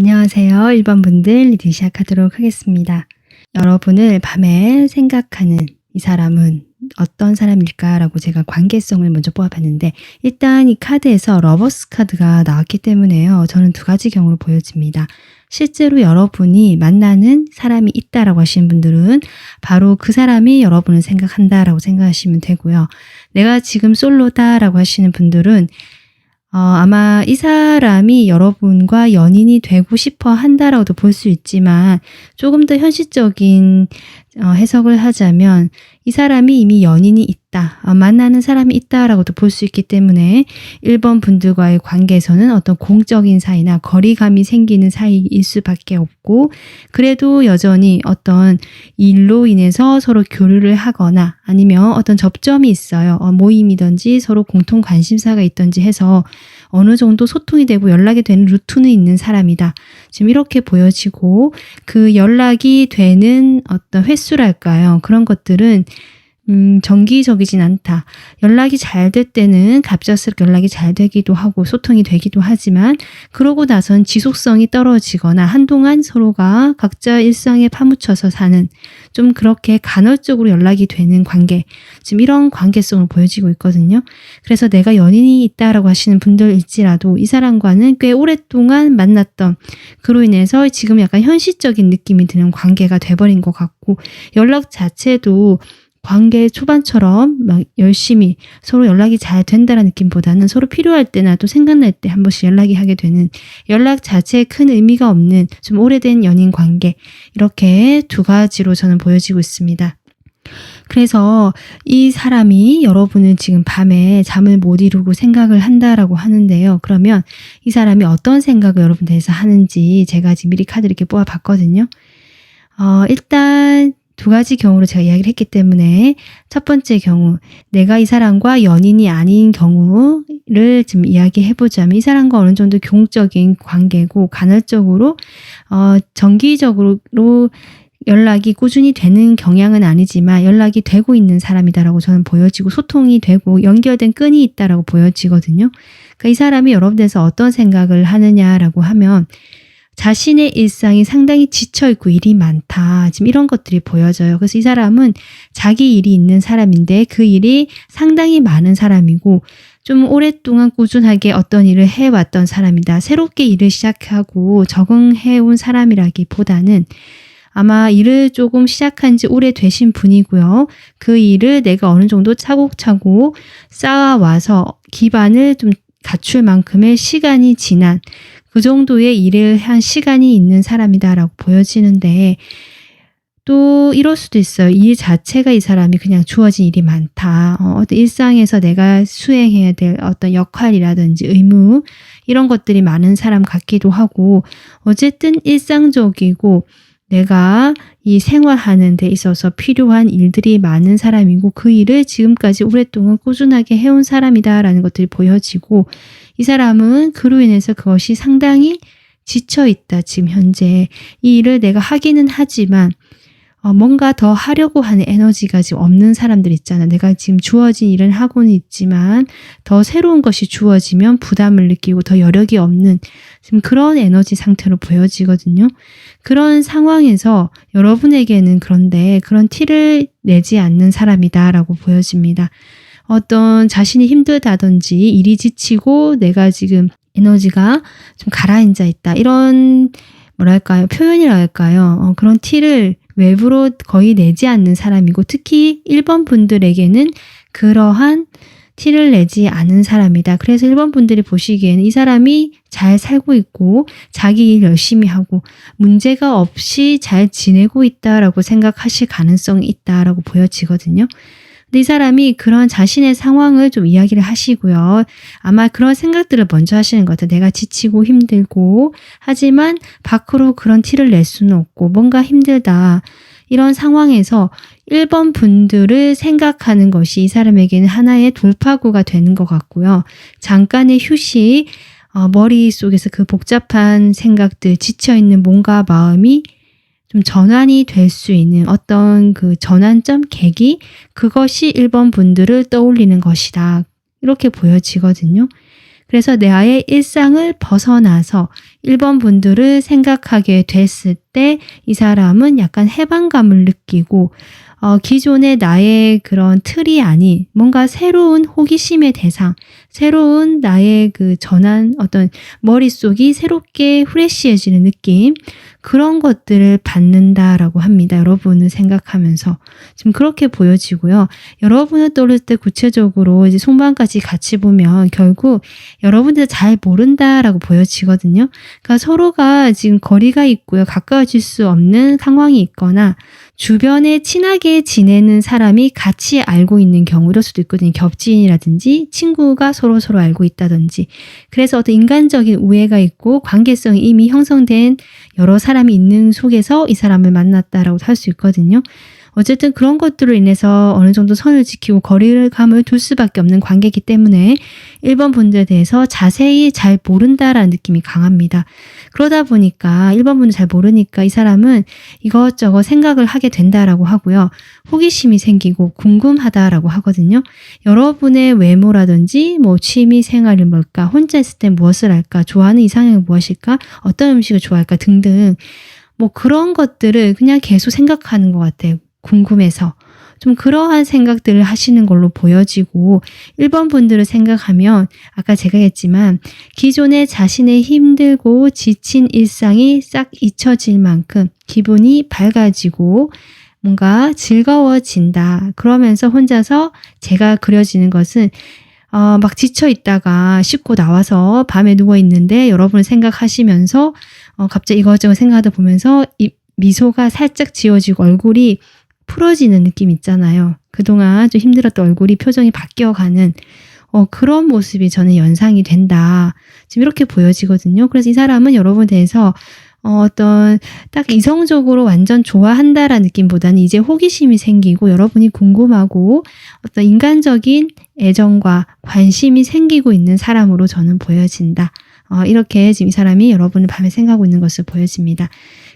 안녕하세요. 1번 분들 리딩 시작하도록 하겠습니다. 여러분을 밤에 생각하는 이 사람은 어떤 사람일까라고 제가 관계성을 먼저 뽑아봤는데, 일단 이 카드에서 러버스 카드가 나왔기 때문에요. 저는 두 가지 경우로 보여집니다. 실제로 여러분이 만나는 사람이 있다라고 하시는 분들은 바로 그 사람이 여러분을 생각한다라고 생각하시면 되고요. 내가 지금 솔로다라고 하시는 분들은 아마 이 사람이 여러분과 연인이 되고 싶어 한다라고도 볼 수 있지만, 조금 더 현실적인 해석을 하자면 이 사람이 이미 연인이 있다, 만나는 사람이 있다라고도 볼 수 있기 때문에 1번 분들과의 관계에서는 어떤 공적인 사이나 거리감이 생기는 사이일 수밖에 없고, 그래도 여전히 어떤 일로 인해서 서로 교류를 하거나 아니면 어떤 접점이 있어요. 모임이든지 서로 공통 관심사가 있든지 해서 어느 정도 소통이 되고 연락이 되는 루트는 있는 사람이다. 지금 이렇게 보여지고, 그 연락이 되는 어떤 횟수랄까요? 그런 것들은 정기적이진 않다. 연락이 잘 될 때는 갑작스럽게 연락이 잘 되기도 하고 소통이 되기도 하지만, 그러고 나선 지속성이 떨어지거나 한동안 서로가 각자 일상에 파묻혀서 사는, 좀 그렇게 간헐적으로 연락이 되는 관계, 지금 이런 관계성을 보여지고 있거든요. 그래서 내가 연인이 있다라고 하시는 분들일지라도 이 사람과는 꽤 오랫동안 만났던, 그로 인해서 지금 약간 현실적인 느낌이 드는 관계가 돼버린 것 같고, 연락 자체도 관계 초반처럼 막 열심히 서로 연락이 잘 된다는 느낌보다는 서로 필요할 때나 또 생각날 때 한 번씩 연락이 하게 되는, 연락 자체에 큰 의미가 없는 좀 오래된 연인 관계, 이렇게 두 가지로 저는 보여지고 있습니다. 그래서 이 사람이 여러분은 지금 밤에 잠을 못 이루고 생각을 한다라고 하는데요. 그러면 이 사람이 어떤 생각을 여러분 대해서 하는지 제가 지금 미리 카드 이렇게 뽑아봤거든요. 일단 두 가지 경우로 제가 이야기를 했기 때문에, 첫 번째 경우, 내가 이 사람과 연인이 아닌 경우를 좀 이야기해보자면, 이 사람과 어느 정도 공적인 관계고 간헐적으로 정기적으로 연락이 꾸준히 되는 경향은 아니지만 연락이 되고 있는 사람이다라고 저는 보여지고, 소통이 되고 연결된 끈이 있다라고 보여지거든요. 그러니까 이 사람이 여러분들에서 어떤 생각을 하느냐라고 하면, 자신의 일상이 상당히 지쳐있고 일이 많다, 지금 이런 것들이 보여져요. 그래서 이 사람은 자기 일이 있는 사람인데 그 일이 상당히 많은 사람이고, 좀 오랫동안 꾸준하게 어떤 일을 해왔던 사람이다. 새롭게 일을 시작하고 적응해온 사람이라기보다는 아마 일을 조금 시작한 지 오래되신 분이고요. 그 일을 내가 어느 정도 차곡차곡 쌓아와서 기반을 좀 갖출 만큼의 시간이 지난, 그 정도의 일을 한 시간이 있는 사람이다라고 보여지는데, 또 이럴 수도 있어요. 일 자체가 이 사람이 그냥 주어진 일이 많다. 어떤 일상에서 내가 수행해야 될 어떤 역할이라든지 의무, 이런 것들이 많은 사람 같기도 하고, 어쨌든 일상적이고 내가 이 생활하는 데 있어서 필요한 일들이 많은 사람이고, 그 일을 지금까지 오랫동안 꾸준하게 해온 사람이다라는 것들이 보여지고, 이 사람은 그로 인해서 그것이 상당히 지쳐있다. 지금 현재 이 일을 내가 하기는 하지만 뭔가 더 하려고 하는 에너지가 지금 없는 사람들 있잖아. 내가 지금 주어진 일은 하고는 있지만 더 새로운 것이 주어지면 부담을 느끼고 더 여력이 없는, 지금 그런 에너지 상태로 보여지거든요. 그런 상황에서 여러분에게는 그런데 그런 티를 내지 않는 사람이다라고 보여집니다. 어떤 자신이 힘들다든지 일이 지치고 내가 지금 에너지가 좀 가라앉아 있다, 이런 뭐랄까요, 표현이랄까요, 그런 티를 외부로 거의 내지 않는 사람이고, 특히 1번 분들에게는 그러한 티를 내지 않은 사람이다. 그래서 1번 분들이 보시기에는 이 사람이 잘 살고 있고 자기 일 열심히 하고 문제가 없이 잘 지내고 있다라고 생각하실 가능성이 있다라고 보여지거든요. 근데 이 사람이 그런 자신의 상황을 좀 이야기를 하시고요. 아마 그런 생각들을 먼저 하시는 것 같아요. 내가 지치고 힘들고, 하지만 밖으로 그런 티를 낼 수는 없고 뭔가 힘들다, 이런 상황에서 1번 분들을 생각하는 것이 이 사람에게는 하나의 돌파구가 되는 것 같고요. 잠깐의 휴식, 머릿속에서 그 복잡한 생각들, 지쳐있는 몸과 마음이 좀 전환이 될 수 있는 어떤 그 전환점, 계기, 그것이 1번 분들을 떠올리는 것이다, 이렇게 보여지거든요. 그래서 나의 일상을 벗어나서 1번 분들을 생각하게 됐을 때 이 사람은 약간 해방감을 느끼고 기존의 나의 그런 틀이 아닌 뭔가 새로운 호기심의 대상, 새로운 나의 그 전한 어떤 머릿속이 새롭게 후레시해지는 느낌, 그런 것들을 받는다라고 합니다. 여러분을 생각하면서. 지금 그렇게 보여지고요. 여러분을 떠올릴 때 구체적으로 이제 송반까지 같이 보면 결국 여러분들 잘 모른다라고 보여지거든요. 그러니까 서로가 지금 거리가 있고요. 가까워질 수 없는 상황이 있거나 주변에 친하게 지내는 사람이 같이 알고 있는 경우 이럴 수도 있거든요. 겹지인이라든지 친구가 서로 알고 있다든지. 그래서 어떤 인간적인 우애가 있고 관계성이 이미 형성된 여러 사람이 있는 속에서 이 사람을 만났다라고 할 수 있거든요. 어쨌든 그런 것들로 인해서 어느 정도 선을 지키고 거리감을 둘 수밖에 없는 관계이기 때문에 1번 분들에 대해서 자세히 잘 모른다라는 느낌이 강합니다. 그러다 보니까 1번 분을 잘 모르니까 이 사람은 이것저것 생각을 하게 된다라고 하고요. 호기심이 생기고 궁금하다라고 하거든요. 여러분의 외모라든지 뭐 취미 생활이 뭘까, 혼자 있을 때 무엇을 할까, 좋아하는 이상형이 무엇일까, 어떤 음식을 좋아할까 등등 뭐 그런 것들을 그냥 계속 생각하는 것 같아요. 궁금해서. 좀 그러한 생각들을 하시는 걸로 보여지고 1번 분들을 생각하면 아까 제가 했지만 기존에 자신의 힘들고 지친 일상이 싹 잊혀질 만큼 기분이 밝아지고 뭔가 즐거워진다. 그러면서 혼자서 제가 그려지는 것은 막 지쳐 있다가 씻고 나와서 밤에 누워 있는데 여러분을 생각하시면서 갑자기 이것저것 생각하다 보면서 이 미소가 살짝 지워지고 얼굴이 풀어지는 느낌 있잖아요. 그동안 좀 힘들었던 얼굴이 표정이 바뀌어가는 그런 모습이 저는 연상이 된다. 지금 이렇게 보여지거든요. 그래서 이 사람은 여러분에 대해서 어떤 딱 이성적으로 완전 좋아한다라는 느낌보다는 이제 호기심이 생기고 여러분이 궁금하고 어떤 인간적인 애정과 관심이 생기고 있는 사람으로 저는 보여진다. 이렇게 지금 이 사람이 여러분을 밤에 생각하고 있는 것을 보여집니다.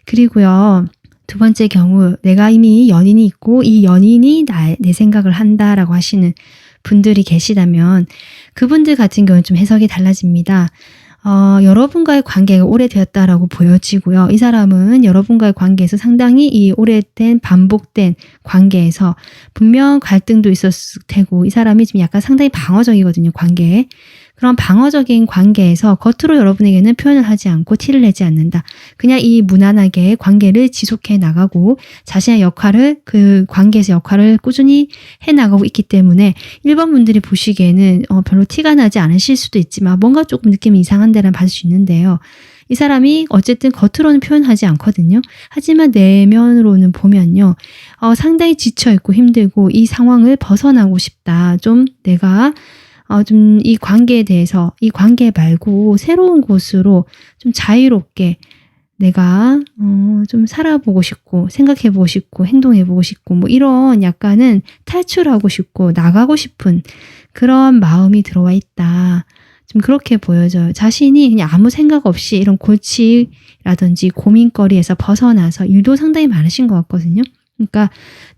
그리고요. 두 번째 경우 내가 이미 연인이 있고 이 연인이 내 생각을 한다라고 하시는 분들이 계시다면 그분들 같은 경우는 좀 해석이 달라집니다. 여러분과의 관계가 오래되었다라고 보여지고요. 이 사람은 여러분과의 관계에서 상당히 이 오래된 반복된 관계에서 분명 갈등도 있었을 테고 이 사람이 지금 약간 상당히 방어적이거든요. 관계에. 그런 방어적인 관계에서 겉으로 여러분에게는 표현을 하지 않고 티를 내지 않는다. 그냥 이 무난하게 관계를 지속해 나가고 자신의 역할을 그 관계에서 역할을 꾸준히 해 나가고 있기 때문에 1번 분들이 보시기에는 별로 티가 나지 않으실 수도 있지만 뭔가 조금 느낌이 이상한 데를 받을 수 있는데요. 이 사람이 어쨌든 겉으로는 표현하지 않거든요. 하지만 내면으로는 보면요. 상당히 지쳐있고 힘들고 이 상황을 벗어나고 싶다. 좀 내가 좀 이 관계에 대해서 이 관계 말고 새로운 곳으로 좀 자유롭게 내가 좀 살아보고 싶고 생각해보고 싶고 행동해보고 싶고 뭐 이런 약간은 탈출하고 싶고 나가고 싶은 그런 마음이 들어와 있다. 좀 그렇게 보여져요. 자신이 그냥 아무 생각 없이 이런 골치라든지 고민거리에서 벗어나서 일도 상당히 많으신 것 같거든요. 그러니까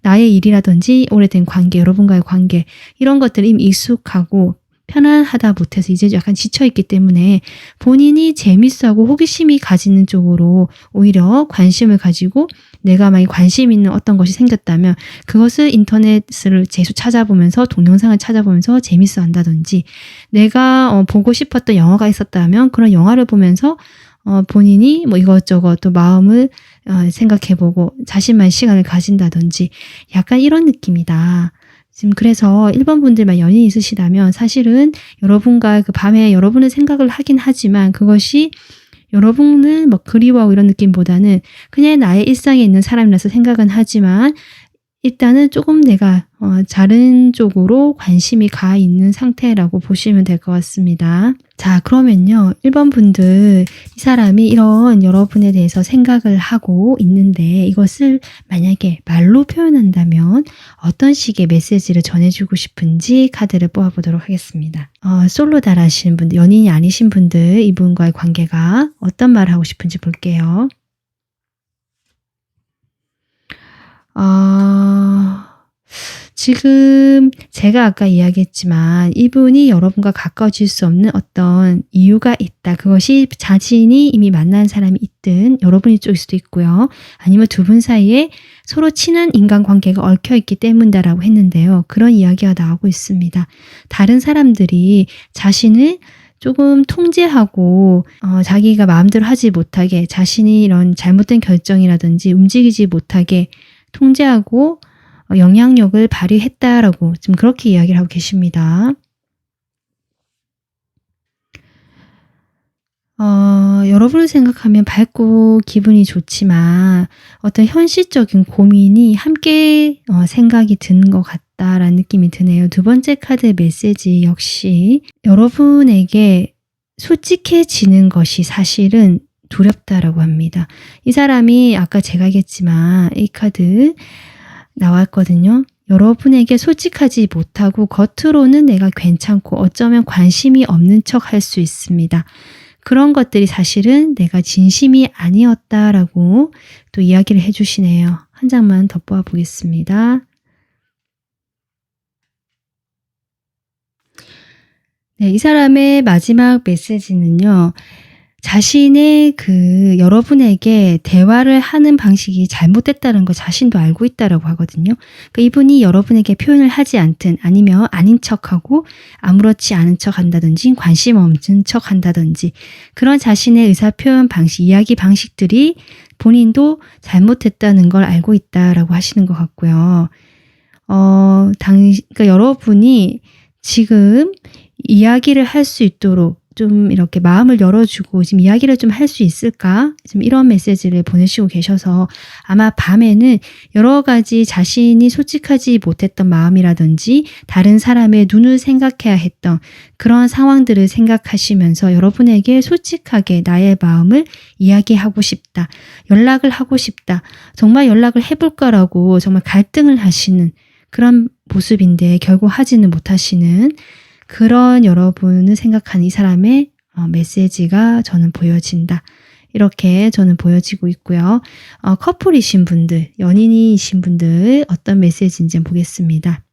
나의 일이라든지 오래된 관계, 여러분과의 관계 이런 것들이 이미 익숙하고 편안하다 못해서 이제 약간 지쳐있기 때문에 본인이 재밌어하고 호기심이 가지는 쪽으로 오히려 관심을 가지고 내가 만약 관심 있는 어떤 것이 생겼다면 그것을 인터넷을 계속 찾아보면서 동영상을 찾아보면서 재밌어 한다든지 내가 보고 싶었던 영화가 있었다면 그런 영화를 보면서 본인이 뭐 이것저것 또 마음을 생각해보고 자신만의 시간을 가진다든지 약간 이런 느낌이다. 지금 그래서 1번 분들만 연인이 있으시다면 사실은 여러분과 그 밤에 여러분의 생각을 하긴 하지만 그것이 여러분을 뭐 그리워하고 이런 느낌보다는 그냥 나의 일상에 있는 사람이라서 생각은 하지만 일단은 조금 내가 다른 쪽으로 관심이 가 있는 상태라고 보시면 될 것 같습니다. 자, 그러면요. 1번 분들 이 사람이 이런 여러분에 대해서 생각을 하고 있는데 이것을 만약에 말로 표현한다면 어떤 식의 메시지를 전해주고 싶은지 카드를 뽑아보도록 하겠습니다. 솔로달 하시는 분들, 연인이 아니신 분들 이분과의 관계가 어떤 말을 하고 싶은지 볼게요. 지금 제가 아까 이야기했지만 이분이 여러분과 가까워질 수 없는 어떤 이유가 있다. 그것이 자신이 이미 만난 사람이 있든 여러분이 쪽일 수도 있고요. 아니면 두 분 사이에 서로 친한 인간관계가 얽혀있기 때문이다라고 했는데요. 그런 이야기가 나오고 있습니다. 다른 사람들이 자신을 조금 통제하고 자기가 마음대로 하지 못하게 자신이 이런 잘못된 결정이라든지 움직이지 못하게 통제하고 영향력을 발휘했다라고 좀 그렇게 이야기를 하고 계십니다. 여러분을 생각하면 밝고 기분이 좋지만 어떤 현실적인 고민이 함께 생각이 드는 것 같다라는 느낌이 드네요. 두 번째 카드의 메시지 역시 여러분에게 솔직해지는 것이 사실은 두렵다라고 합니다. 이 사람이 아까 제가 얘기했지만 이 카드 나왔거든요. 여러분에게 솔직하지 못하고 겉으로는 내가 괜찮고 어쩌면 관심이 없는 척 할 수 있습니다. 그런 것들이 사실은 내가 진심이 아니었다라고 또 이야기를 해주시네요. 한 장만 더 뽑아보겠습니다. 네, 이 사람의 마지막 메시지는요. 자신의 여러분에게 대화를 하는 방식이 잘못됐다는 거 자신도 알고 있다라고 하거든요. 그러니까 이분이 여러분에게 표현을 하지 않든 아니면 아닌 척하고 아무렇지 않은 척 한다든지 관심 없는 척 한다든지 그런 자신의 의사표현 방식, 이야기 방식들이 본인도 잘못됐다는 걸 알고 있다라고 하시는 것 같고요. 그러니까 여러분이 지금 이야기를 할 수 있도록 좀 이렇게 마음을 열어주고 지금 이야기를 좀 할 수 있을까? 지금 이런 메시지를 보내시고 계셔서 아마 밤에는 여러 가지 자신이 솔직하지 못했던 마음이라든지 다른 사람의 눈을 생각해야 했던 그런 상황들을 생각하시면서 여러분에게 솔직하게 나의 마음을 이야기하고 싶다. 연락을 하고 싶다. 정말 연락을 해볼까라고 정말 갈등을 하시는 그런 모습인데 결국 하지는 못하시는 그런 여러분을 생각하는 이 사람의 메시지가 저는 보여진다. 이렇게 저는 보여지고 있고요. 커플이신 분들, 연인이신 분들 어떤 메시지인지 보겠습니다.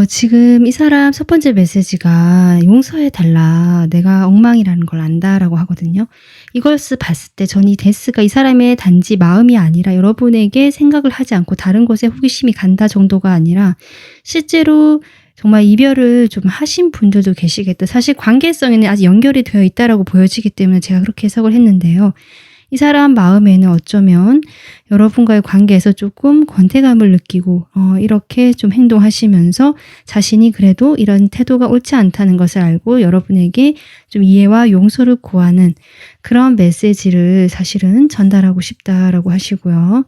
지금 이 사람 첫 번째 메시지가 용서해달라. 내가 엉망이라는 걸 안다라고 하거든요. 이것을 봤을 때 전 이 데스가 이 사람의 단지 마음이 아니라 여러분에게 생각을 하지 않고 다른 곳에 호기심이 간다 정도가 아니라 실제로 정말 이별을 좀 하신 분들도 계시겠다. 사실 관계성에는 아직 연결이 되어 있다라고 보여지기 때문에 제가 그렇게 해석을 했는데요. 이 사람 마음에는 어쩌면 여러분과의 관계에서 조금 권태감을 느끼고 이렇게 좀 행동하시면서 자신이 그래도 이런 태도가 옳지 않다는 것을 알고 여러분에게 좀 이해와 용서를 구하는 그런 메시지를 사실은 전달하고 싶다라고 하시고요.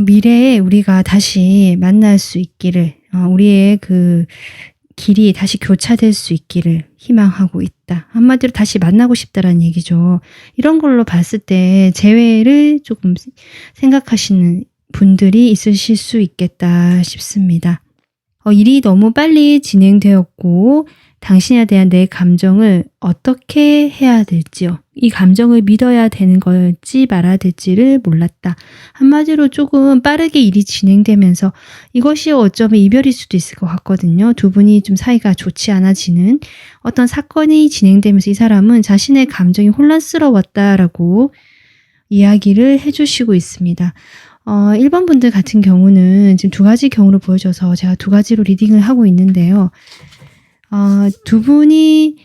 미래에 우리가 다시 만날 수 있기를, 우리의 길이 다시 교차될 수 있기를 희망하고 있다. 한마디로 다시 만나고 싶다라는 얘기죠. 이런 걸로 봤을 때 재회를 조금 생각하시는 분들이 있으실 수 있겠다 싶습니다. 일이 너무 빨리 진행되었고 당신에 대한 내 감정을 어떻게 해야 될지요. 이 감정을 믿어야 되는 걸지 말아야 될지를 몰랐다. 한마디로 조금 빠르게 일이 진행되면서 이것이 어쩌면 이별일 수도 있을 것 같거든요. 두 분이 좀 사이가 좋지 않아지는 어떤 사건이 진행되면서 이 사람은 자신의 감정이 혼란스러웠다라고 이야기를 해주시고 있습니다. 1번 분들 같은 경우는 지금 두 가지 경우로 보여줘서 제가 두 가지로 리딩을 하고 있는데요. 두 분이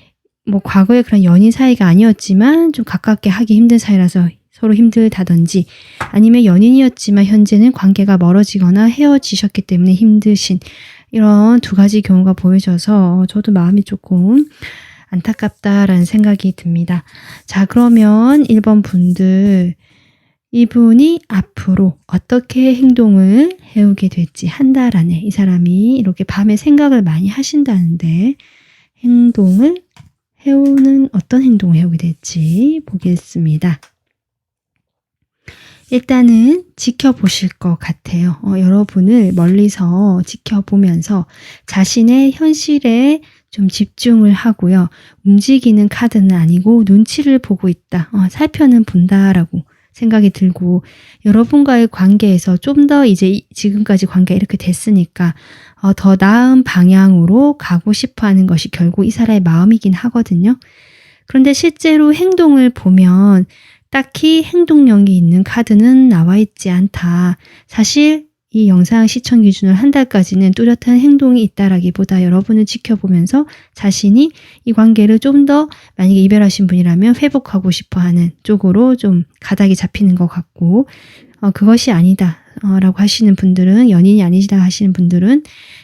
뭐 과거에 그런 연인 사이가 아니었지만 좀 가깝게 하기 힘든 사이라서 서로 힘들다든지 아니면 연인이었지만 현재는 관계가 멀어지거나 헤어지셨기 때문에 힘드신 이런 두 가지 경우가 보여져서 저도 마음이 조금 안타깝다라는 생각이 듭니다. 자, 그러면 1번 분들 이분이 앞으로 어떻게 행동을 해오게 될지 한 달 안에 이 사람이 이렇게 밤에 생각을 많이 하신다는데 행동을 해오는 어떤 행동을 해오게 될지 보겠습니다. 일단은 지켜보실 것 같아요. 여러분을 멀리서 지켜보면서 자신의 현실에 좀 집중을 하고요. 움직이는 카드는 아니고 눈치를 보고 있다. 살펴는 본다라고 생각이 들고, 여러분과의 관계에서 좀 더 이제 지금까지 관계가 이렇게 됐으니까 더 나은 방향으로 가고 싶어 하는 것이 결국 이 사람의 마음이긴 하거든요. 그런데 실제로 행동을 보면 딱히 행동력이 있는 카드는 나와 있지 않다. 사실 이 영상 시청 기준을 한 달까지는 뚜렷한 행동이 있다라기보다 여러분을 지켜보면서 자신이 이 관계를 좀 더 만약에 이별하신 분이라면 회복하고 싶어 하는 쪽으로 좀 가닥이 잡히는 것 같고, 그것이 아니다 라고 하시는 분들은, 연인이 아니시다 하시는 분들은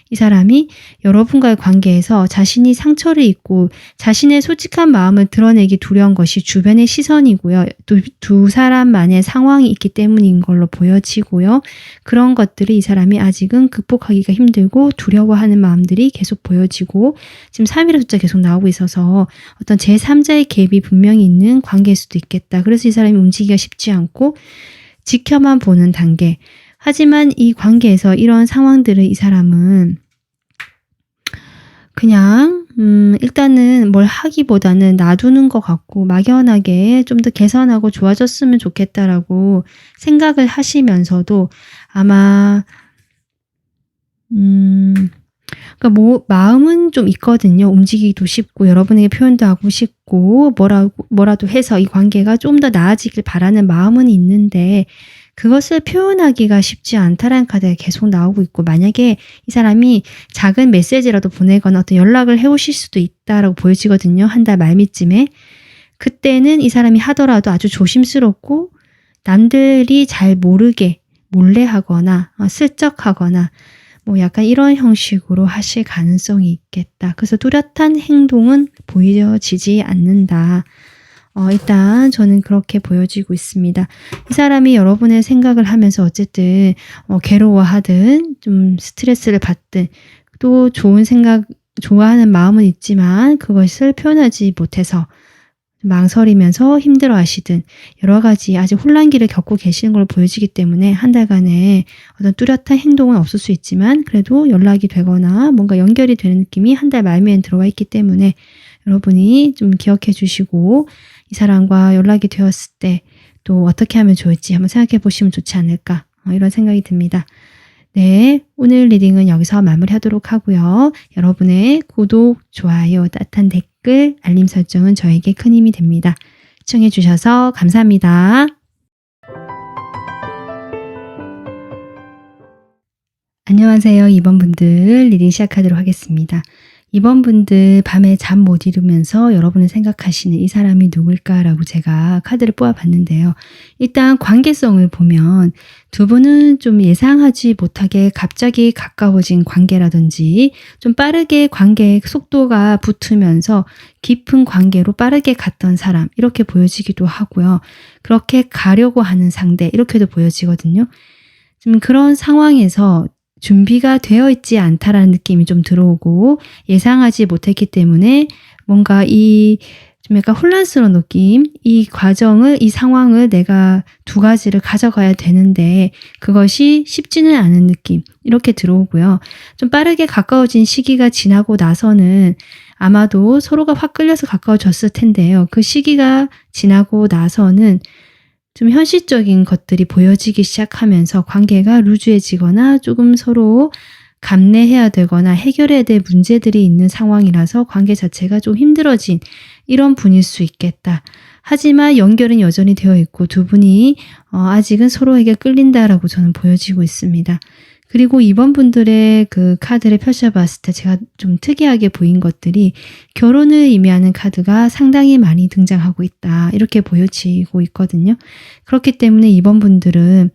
이 사람이 여러분과의 관계에서 자신이 상처를 입고 자신의 솔직한 마음을 드러내기 두려운 것이 주변의 시선이고요. 또 두 사람만의 상황이 있기 때문인 걸로 보여지고요. 그런 것들을 이 사람이 아직은 극복하기가 힘들고 두려워하는 마음들이 계속 보여지고, 지금 3이라는 숫자 계속 나오고 있어서 어떤 제3자의 개입이 분명히 있는 관계일 수도 있겠다. 그래서 이 사람이 움직이기가 쉽지 않고 지켜만 보는 단계. 하지만 이 관계에서 이런 상황들을 이 사람은 그냥 일단은 뭘 하기보다는 놔두는 것 같고, 막연하게 좀 더 개선하고 좋아졌으면 좋겠다라고 생각을 하시면서도 아마 그러니까 마음은 좀 있거든요. 움직이기도 쉽고 여러분에게 표현도 하고 싶고 뭐라도 해서 이 관계가 좀 더 나아지길 바라는 마음은 있는데, 그것을 표현하기가 쉽지 않다라는 카드가 계속 나오고 있고, 만약에 이 사람이 작은 메시지라도 보내거나 어떤 연락을 해오실 수도 있다라고 보여지거든요. 한 달 말미쯤에. 그때는 이 사람이 하더라도 아주 조심스럽고 남들이 잘 모르게 몰래 하거나 슬쩍 하거나 뭐 약간 이런 형식으로 하실 가능성이 있겠다. 그래서 뚜렷한 행동은 보여지지 않는다. 일단 저는 그렇게 보여지고 있습니다. 이 사람이 여러분의 생각을 하면서 어쨌든 괴로워하든 좀 스트레스를 받든 또 좋은 생각, 좋아하는 마음은 있지만 그것을 표현하지 못해서 망설이면서 힘들어하시든 여러 가지 아직 혼란기를 겪고 계시는 걸 보여지기 때문에 한 달간의 어떤 뚜렷한 행동은 없을 수 있지만 그래도 연락이 되거나 뭔가 연결이 되는 느낌이 한 달 말미엔 들어와 있기 때문에 여러분이 좀 기억해 주시고 이 사람과 연락이 되었을 때 또 어떻게 하면 좋을지 한번 생각해 보시면 좋지 않을까, 이런 생각이 듭니다. 네, 오늘 리딩은 여기서 마무리하도록 하고요. 여러분의 구독, 좋아요, 따뜻한 댓글, 알림 설정은 저에게 큰 힘이 됩니다. 시청해 주셔서 감사합니다. 안녕하세요. 2번 분들 리딩 시작하도록 하겠습니다. 2번 분들 밤에 잠 못 이루면서 여러분을 생각하시는 이 사람이 누굴까라고 제가 카드를 뽑아봤는데요. 일단 관계성을 보면 두 분은 좀 예상하지 못하게 갑자기 가까워진 관계라든지 좀 빠르게 관계의 속도가 붙으면서 깊은 관계로 빠르게 갔던 사람, 이렇게 보여지기도 하고요. 그렇게 가려고 하는 상대, 이렇게도 보여지거든요. 좀 그런 상황에서 준비가 되어 있지 않다라는 느낌이 좀 들어오고, 예상하지 못했기 때문에 뭔가 좀 약간 혼란스러운 느낌, 이 과정을, 이 상황을 내가 두 가지를 가져가야 되는데 그것이 쉽지는 않은 느낌, 이렇게 들어오고요. 좀 빠르게 가까워진 시기가 지나고 나서는 아마도 서로가 확 끌려서 가까워졌을 텐데요. 그 시기가 지나고 나서는 좀 현실적인 것들이 보여지기 시작하면서 관계가 루즈해지거나 조금 서로 감내해야 되거나 해결해야 될 문제들이 있는 상황이라서 관계 자체가 좀 힘들어진 이런 분일 수 있겠다. 하지만 연결은 여전히 되어 있고 두 분이 아직은 서로에게 끌린다라고 저는 보여지고 있습니다. 그리고 2번 분들의 그 카드를 펼쳐봤을 때 제가 좀 특이하게 보인 것들이 결혼을 의미하는 카드가 상당히 많이 등장하고 있다, 이렇게 보여지고 있거든요. 그렇기 때문에 2번 분들은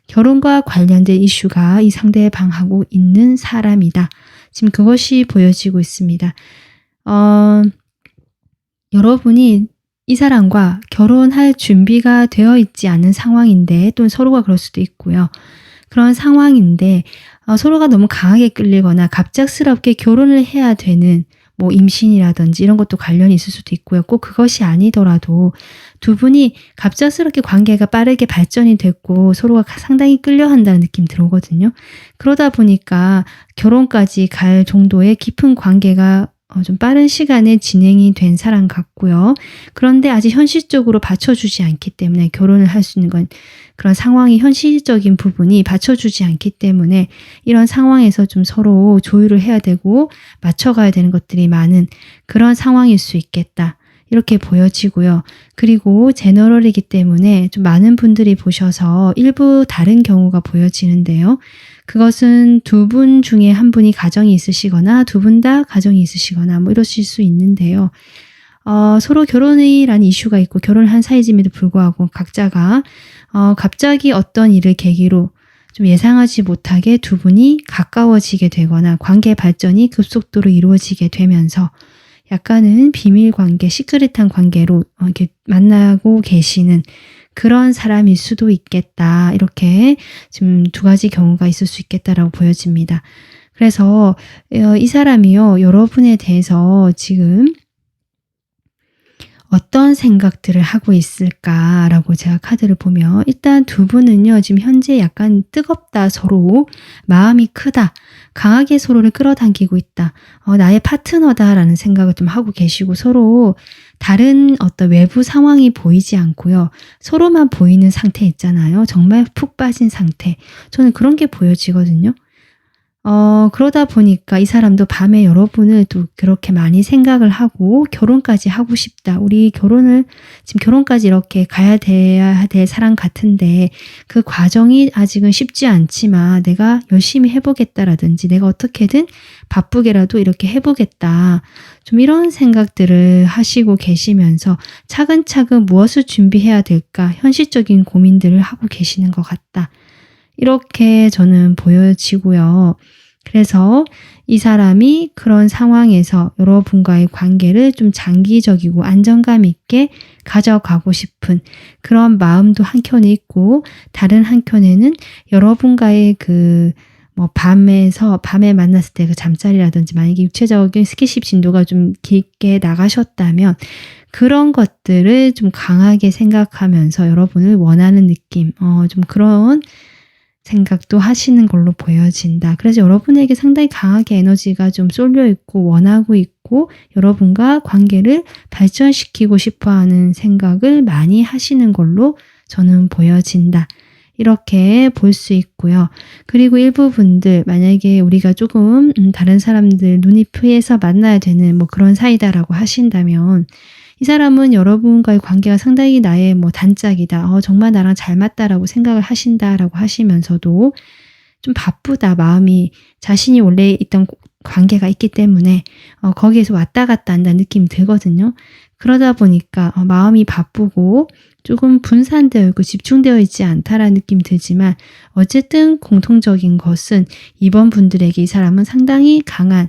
결혼과 관련된 이슈가 이 상대에 방하고 있는 사람이다. 지금 그것이 보여지고 있습니다. 여러분이 이 사람과 결혼할 준비가 되어 있지 않은 상황인데, 또는 서로가 그럴 수도 있고요. 그런 상황인데 서로가 너무 강하게 끌리거나 갑작스럽게 결혼을 해야 되는 뭐 임신이라든지 이런 것도 관련이 있을 수도 있고요. 꼭 그것이 아니더라도 두 분이 갑작스럽게 관계가 빠르게 발전이 됐고 서로가 상당히 끌려한다는 느낌 들어오거든요. 그러다 보니까 결혼까지 갈 정도의 깊은 관계가 좀 빠른 시간에 진행이 된 사람 같고요. 그런데 아직 현실적으로 받쳐주지 않기 때문에 결혼을 할 수 있는 건 그런 상황이 현실적인 부분이 받쳐주지 않기 때문에 이런 상황에서 좀 서로 조율을 해야 되고 맞춰가야 되는 것들이 많은 그런 상황일 수 있겠다. 이렇게 보여지고요. 그리고 제너럴이기 때문에 좀 많은 분들이 보셔서 일부 다른 경우가 보여지는데요. 그것은 두 분 중에 한 분이 가정이 있으시거나 두 분 다 가정이 있으시거나 뭐 이러실 수 있는데요. 서로 결혼이라는 이슈가 있고 결혼을 한 사이임에도 불구하고 각자가 갑자기 어떤 일을 계기로 좀 예상하지 못하게 두 분이 가까워지게 되거나 관계 발전이 급속도로 이루어지게 되면서 약간은 비밀 관계, 시크릿한 관계로 이렇게 만나고 계시는 그런 사람일 수도 있겠다. 이렇게 지금 두 가지 경우가 있을 수 있겠다라고 보여집니다. 그래서 이 사람이요, 여러분에 대해서 지금 어떤 생각들을 하고 있을까라고 제가 카드를 보면 일단 두 분은요, 지금 현재 약간 뜨겁다, 서로 마음이 크다, 강하게 서로를 끌어당기고 있다, 나의 파트너다라는 생각을 좀 하고 계시고 서로 다른 어떤 외부 상황이 보이지 않고요. 서로만 보이는 상태 있잖아요. 정말 푹 빠진 상태. 저는 그런 게 보여지거든요. 그러다 보니까 이 사람도 밤에 여러분을 또 그렇게 많이 생각을 하고 결혼까지 하고 싶다. 우리 결혼을 지금 결혼까지 이렇게 돼야 될 사람 같은데 그 과정이 아직은 쉽지 않지만 내가 열심히 해보겠다라든지 내가 어떻게든 바쁘게라도 이렇게 해보겠다. 좀 이런 생각들을 하시고 계시면서 차근차근 무엇을 준비해야 될까 현실적인 고민들을 하고 계시는 것 같다. 이렇게 저는 보여지고요. 그래서 이 사람이 그런 상황에서 여러분과의 관계를 좀 장기적이고 안정감 있게 가져가고 싶은 그런 마음도 한켠에 있고 다른 한켠에는 여러분과의 밤에 만났을 때 그 잠자리라든지 만약에 육체적인 스킨십 진도가 좀 깊게 나가셨다면 그런 것들을 좀 강하게 생각하면서 여러분을 원하는 느낌, 좀 그런 생각도 하시는 걸로 보여진다. 그래서 여러분에게 상당히 강하게 에너지가 좀 쏠려 있고 원하고 있고 여러분과 관계를 발전시키고 싶어하는 생각을 많이 하시는 걸로 저는 보여진다. 이렇게 볼 수 있고요. 그리고 일부 분들 만약에 우리가 조금 다른 사람들 눈이 피해서 만나야 되는 그런 사이다라고 하신다면 이 사람은 여러분과의 관계가 상당히 나의 단짝이다. 정말 나랑 잘 맞다라고 생각을 하신다라고 하시면서도 좀 바쁘다. 마음이 자신이 원래 있던 관계가 있기 때문에 거기에서 왔다 갔다 한다는 느낌이 들거든요. 그러다 보니까 마음이 바쁘고 조금 분산되어 있고 집중되어 있지 않다라는 느낌이 들지만 어쨌든 공통적인 것은 이번 분들에게 이 사람은 상당히 강한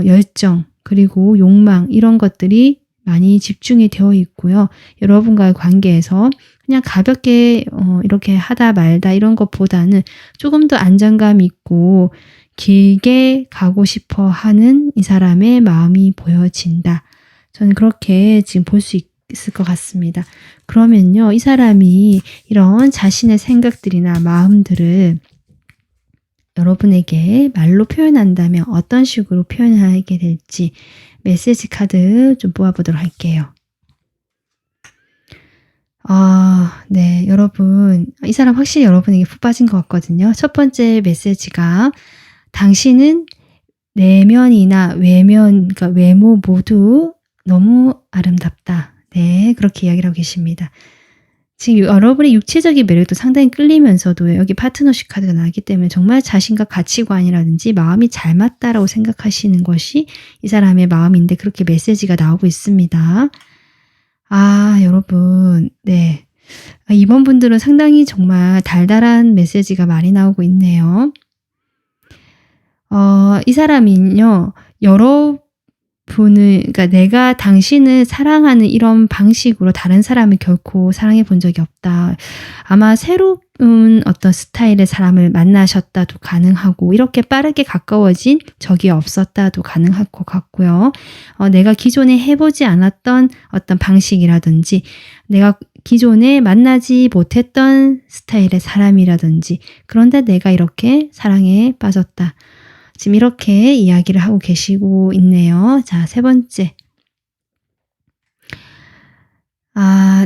열정 그리고 욕망 이런 것들이 많이 집중이 되어 있고요. 여러분과의 관계에서 그냥 가볍게 이렇게 하다 말다 이런 것보다는 조금 더 안정감 있고 길게 가고 싶어 하는 이 사람의 마음이 보여진다. 저는 그렇게 지금 볼 수 있을 것 같습니다. 그러면요, 이 사람이 이런 자신의 생각들이나 마음들을 여러분에게 말로 표현한다면 어떤 식으로 표현하게 될지 메시지 카드 좀 뽑아보도록 할게요. 네, 여러분. 이 사람 확실히 여러분에게 푹 빠진 것 같거든요. 첫 번째 메시지가 당신은 내면이나 외면, 그러니까 외모 모두 너무 아름답다. 네, 그렇게 이야기를 하고 계십니다. 지금 여러분의 육체적인 매력도 상당히 끌리면서도 여기 파트너십 카드가 나왔기 때문에 정말 자신과 가치관이라든지 마음이 잘 맞다라고 생각하시는 것이 이 사람의 마음인데 그렇게 메시지가 나오고 있습니다. 여러분, 네. 이번 분들은 상당히 정말 달달한 메시지가 많이 나오고 있네요. 이 사람은요, 그러니까 내가 당신을 사랑하는 이런 방식으로 다른 사람을 결코 사랑해 본 적이 없다. 아마 새로운 어떤 스타일의 사람을 만나셨다도 가능하고 이렇게 빠르게 가까워진 적이 없었다도 가능할 것 같고요. 내가 기존에 해보지 않았던 어떤 방식이라든지 내가 기존에 만나지 못했던 스타일의 사람이라든지 그런데 내가 이렇게 사랑에 빠졌다. 지금 이렇게 이야기를 하고 계시고 있네요. 자, 세 번째.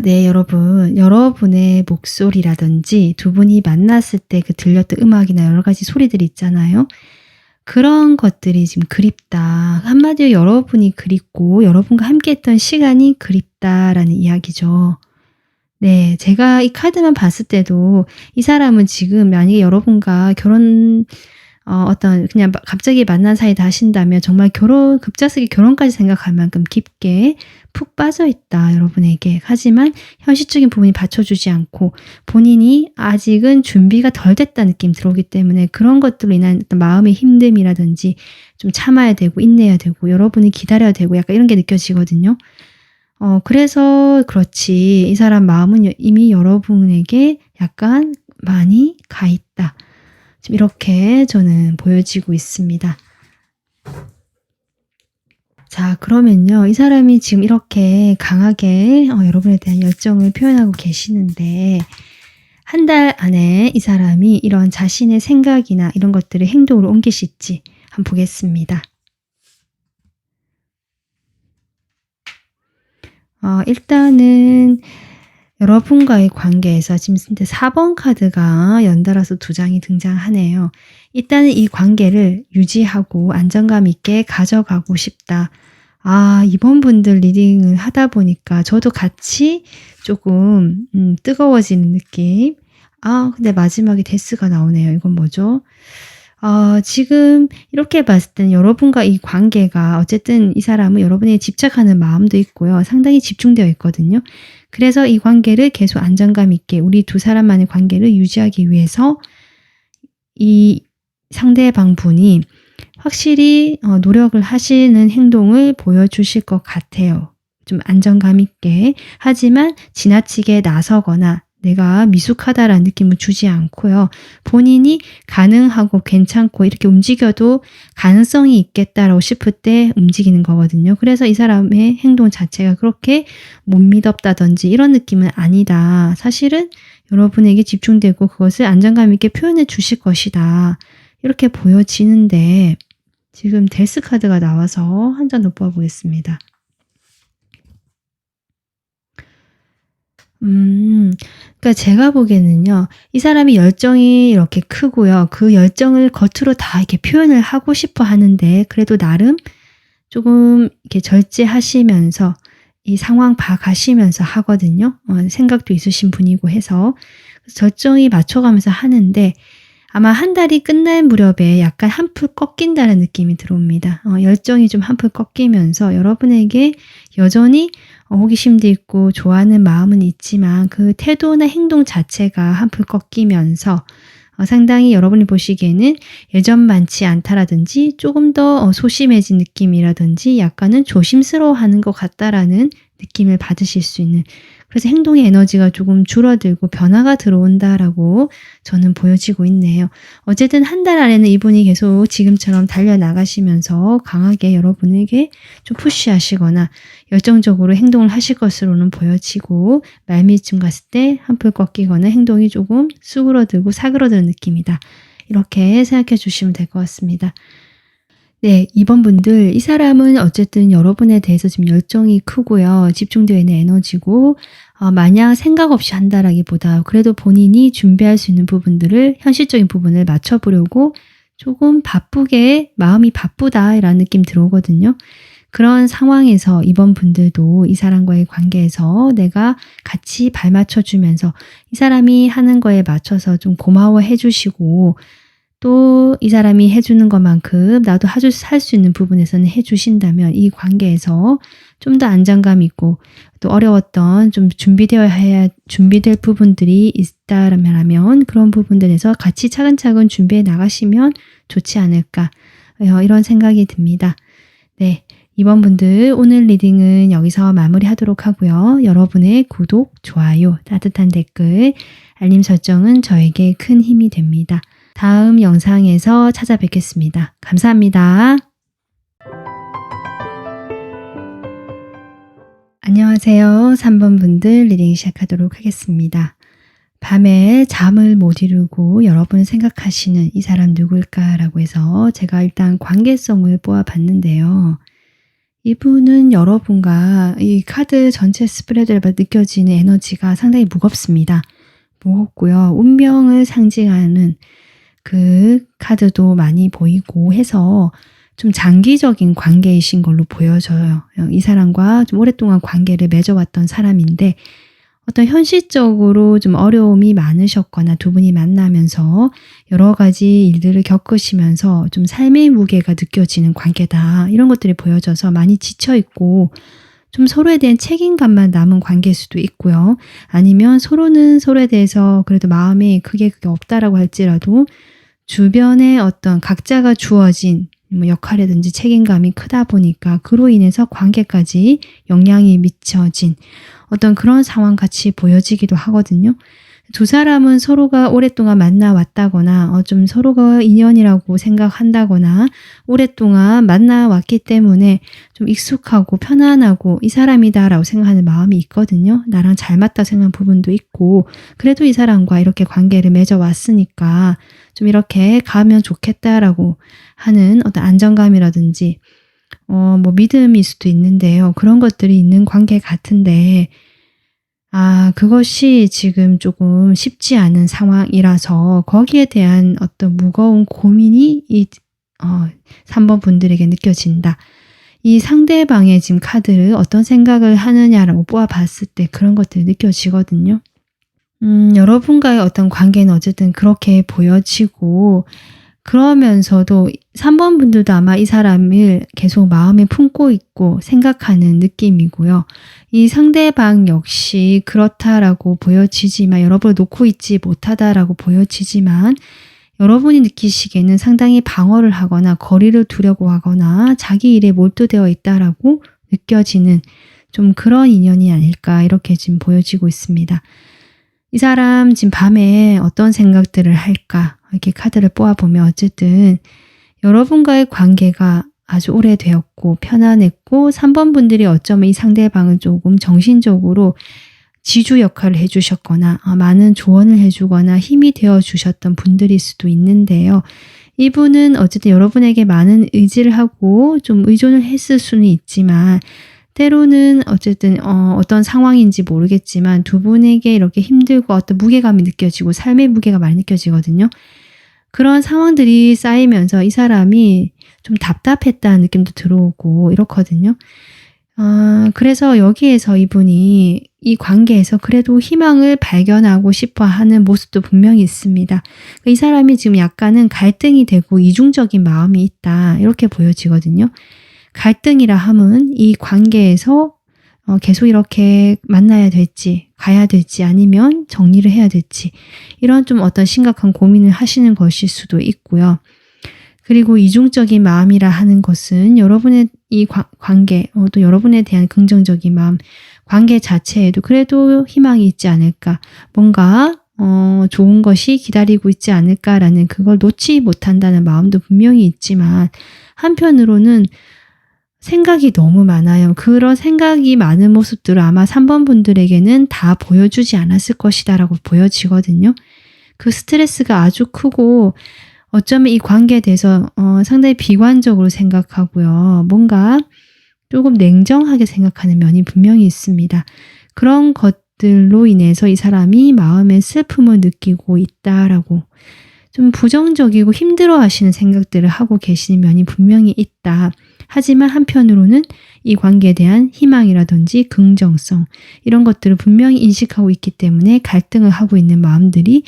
네, 여러분. 여러분의 목소리라든지 두 분이 만났을 때 그 들렸던 음악이나 여러 가지 소리들이 있잖아요. 그런 것들이 지금 그립다. 한마디로 여러분이 그립고 여러분과 함께했던 시간이 그립다라는 이야기죠. 네, 제가 이 카드만 봤을 때도 이 사람은 지금 만약에 여러분과 어떤 그냥 갑자기 만난 사이다 하신다면 정말 급작스럽게 결혼까지 생각할 만큼 깊게 푹 빠져 있다, 여러분에게. 하지만 현실적인 부분이 받쳐주지 않고 본인이 아직은 준비가 덜 됐다 느낌 들어오기 때문에 그런 것들로 인한 어떤 마음의 힘듦이라든지 좀 참아야 되고 인내해야 되고 여러분이 기다려야 되고 약간 이런 게 느껴지거든요. 그래서 그렇지. 이 사람 마음은 이미 여러분에게 약간 많이 가 있다. 지금 이렇게 저는 보여지고 있습니다. 자, 그러면요. 이 사람이 지금 이렇게 강하게 여러분에 대한 열정을 표현하고 계시는데 한 달 안에 이 사람이 이런 자신의 생각이나 이런 것들을 행동으로 옮기실지 한번 보겠습니다. 일단은 여러분과의 관계에서 지금 4번 카드가 연달아서 2장이 등장하네요. 일단은 이 관계를 유지하고 안정감 있게 가져가고 싶다. 이번 분들 리딩을 하다 보니까 저도 같이 조금 뜨거워지는 느낌. 근데 마지막에 데스가 나오네요. 이건 뭐죠? 지금 이렇게 봤을 때는 여러분과 이 관계가 어쨌든 이 사람은 여러분에게 집착하는 마음도 있고요. 상당히 집중되어 있거든요. 그래서 이 관계를 계속 안정감 있게 우리 두 사람만의 관계를 유지하기 위해서 이 상대방 분이 확실히 노력을 하시는 행동을 보여주실 것 같아요. 좀 안정감 있게. 하지만 지나치게 나서거나 내가 미숙하다라는 느낌을 주지 않고요. 본인이 가능하고 괜찮고 이렇게 움직여도 가능성이 있겠다라고 싶을 때 움직이는 거거든요. 그래서 이 사람의 행동 자체가 그렇게 못 믿었다든지 이런 느낌은 아니다. 사실은 여러분에게 집중되고 그것을 안정감 있게 표현해 주실 것이다. 이렇게 보여지는데 지금 데스 카드가 나와서 한 장 더 뽑아보겠습니다. 그러니까 제가 보기에는요. 이 사람이 열정이 이렇게 크고요. 그 열정을 겉으로 다 이렇게 표현을 하고 싶어 하는데 그래도 나름 조금 이렇게 절제하시면서 이 상황 봐가시면서 하거든요. 생각도 있으신 분이고 해서 절정이 맞춰가면서 하는데 아마 한 달이 끝날 무렵에 약간 한풀 꺾인다는 느낌이 들어옵니다. 열정이 좀 한풀 꺾이면서 여러분에게 여전히 호기심도 있고 좋아하는 마음은 있지만 그 태도나 행동 자체가 한풀 꺾이면서 상당히 여러분이 보시기에는 예전만치 않다라든지 조금 더 소심해진 느낌이라든지 약간은 조심스러워하는 것 같다라는 느낌을 받으실 수 있는, 그래서 행동의 에너지가 조금 줄어들고 변화가 들어온다라고 저는 보여지고 있네요. 어쨌든 한 달 안에는 이분이 계속 지금처럼 달려나가시면서 강하게 여러분에게 좀 푸시하시거나 열정적으로 행동을 하실 것으로는 보여지고 말미쯤 갔을 때 한풀 꺾이거나 행동이 조금 수그러들고 사그러드는 느낌이다. 이렇게 생각해 주시면 될 것 같습니다. 네, 2번 분들, 이 사람은 어쨌든 여러분에 대해서 지금 열정이 크고요. 집중되어 있는 에너지고, 마냥 생각 없이 한다라기보다 그래도 본인이 준비할 수 있는 부분들을, 현실적인 부분을 맞춰보려고 조금 바쁘게, 마음이 바쁘다라는 느낌 들어오거든요. 그런 상황에서 2번 분들도 이 사람과의 관계에서 내가 같이 발맞춰주면서 이 사람이 하는 거에 맞춰서 좀 고마워해 주시고, 또 이 사람이 해주는 것만큼 나도 할 수 있는 부분에서는 해주신다면 이 관계에서 좀 더 안정감 있고 또 어려웠던 좀 준비될 부분들이 있다라면 그런 부분들에서 같이 차근차근 준비해 나가시면 좋지 않을까, 이런 생각이 듭니다. 네, 2번 분들 오늘 리딩은 여기서 마무리하도록 하고요. 여러분의 구독, 좋아요, 따뜻한 댓글, 알림 설정은 저에게 큰 힘이 됩니다. 다음 영상에서 찾아뵙겠습니다. 감사합니다. 안녕하세요. 3번 분들 리딩 시작하도록 하겠습니다. 밤에 잠을 못 이루고 여러분이 생각하시는 이 사람 누굴까라고 해서 제가 일단 관계성을 뽑아봤는데요. 이분은 여러분과 이 카드 전체 스프레드를 봐 느껴지는 에너지가 상당히 무겁습니다. 무겁고요. 운명을 상징하는 그 카드도 많이 보이고 해서 좀 장기적인 관계이신 걸로 보여져요. 이 사람과 좀 오랫동안 관계를 맺어왔던 사람인데 어떤 현실적으로 좀 어려움이 많으셨거나 두 분이 만나면서 여러 가지 일들을 겪으시면서 좀 삶의 무게가 느껴지는 관계다. 이런 것들이 보여져서 많이 지쳐있고 좀 서로에 대한 책임감만 남은 관계일 수도 있고요. 아니면 서로는 서로에 대해서 그래도 마음에 그게 없다라고 할지라도 주변에 어떤 각자가 주어진 역할이라든지 책임감이 크다 보니까 그로 인해서 관계까지 영향이 미쳐진 어떤 그런 상황 같이 보여지기도 하거든요. 두 사람은 서로가 오랫동안 만나왔다거나 좀 서로가 인연이라고 생각한다거나 오랫동안 만나왔기 때문에 좀 익숙하고 편안하고 이 사람이다라고 생각하는 마음이 있거든요. 나랑 잘 맞다 생각하는 부분도 있고 그래도 이 사람과 이렇게 관계를 맺어왔으니까 좀 이렇게 가면 좋겠다라고 하는 어떤 안정감이라든지 믿음일 수도 있는데요. 그런 것들이 있는 관계 같은데 그것이 지금 조금 쉽지 않은 상황이라서 거기에 대한 어떤 무거운 고민이 3번 분들에게 느껴진다. 이 상대방의 지금 카드를 어떤 생각을 하느냐라고 뽑아봤을 때 그런 것들이 느껴지거든요. 여러분과의 어떤 관계는 어쨌든 그렇게 보여지고 그러면서도 3번 분들도 아마 이 사람을 계속 마음에 품고 있고 생각하는 느낌이고요. 이 상대방 역시 그렇다라고 보여지지만 여러분을 놓고 있지 못하다라고 보여지지만 여러분이 느끼시기에는 상당히 방어를 하거나 거리를 두려고 하거나 자기 일에 몰두되어 있다라고 느껴지는 좀 그런 인연이 아닐까 이렇게 지금 보여지고 있습니다. 이 사람 지금 밤에 어떤 생각들을 할까 이렇게 카드를 뽑아보면 어쨌든 여러분과의 관계가 아주 오래되었고 편안했고 3번 분들이 어쩌면 이 상대방을 조금 정신적으로 지주 역할을 해주셨거나 많은 조언을 해주거나 힘이 되어주셨던 분들일 수도 있는데요. 이분은 어쨌든 여러분에게 많은 의지를 하고 좀 의존을 했을 수는 있지만 때로는 어쨌든 어떤 상황인지 모르겠지만 두 분에게 이렇게 힘들고 어떤 무게감이 느껴지고 삶의 무게가 많이 느껴지거든요. 그런 상황들이 쌓이면서 이 사람이 좀 답답했다는 느낌도 들어오고 이렇거든요. 그래서 여기에서 이분이 이 관계에서 그래도 희망을 발견하고 싶어 하는 모습도 분명히 있습니다. 이 사람이 지금 약간은 갈등이 되고 이중적인 마음이 있다 이렇게 보여지거든요. 갈등이라 함은 이 관계에서 계속 이렇게 만나야 될지 가야 될지 아니면 정리를 해야 될지 이런 좀 어떤 심각한 고민을 하시는 것일 수도 있고요. 그리고 이중적인 마음이라 하는 것은 여러분의 이 관계 또 여러분에 대한 긍정적인 마음 관계 자체에도 그래도 희망이 있지 않을까 뭔가 좋은 것이 기다리고 있지 않을까라는 그걸 놓지 못한다는 마음도 분명히 있지만 한편으로는 생각이 너무 많아요. 그런 생각이 많은 모습들을 아마 3번 분들에게는 다 보여주지 않았을 것이다라고 보여지거든요. 그 스트레스가 아주 크고 어쩌면 이 관계에 대해서 상당히 비관적으로 생각하고요. 뭔가 조금 냉정하게 생각하는 면이 분명히 있습니다. 그런 것들로 인해서 이 사람이 마음의 슬픔을 느끼고 있다라고 좀 부정적이고 힘들어하시는 생각들을 하고 계시는 면이 분명히 있다. 하지만 한편으로는 이 관계에 대한 희망이라든지 긍정성 이런 것들을 분명히 인식하고 있기 때문에 갈등을 하고 있는 마음들이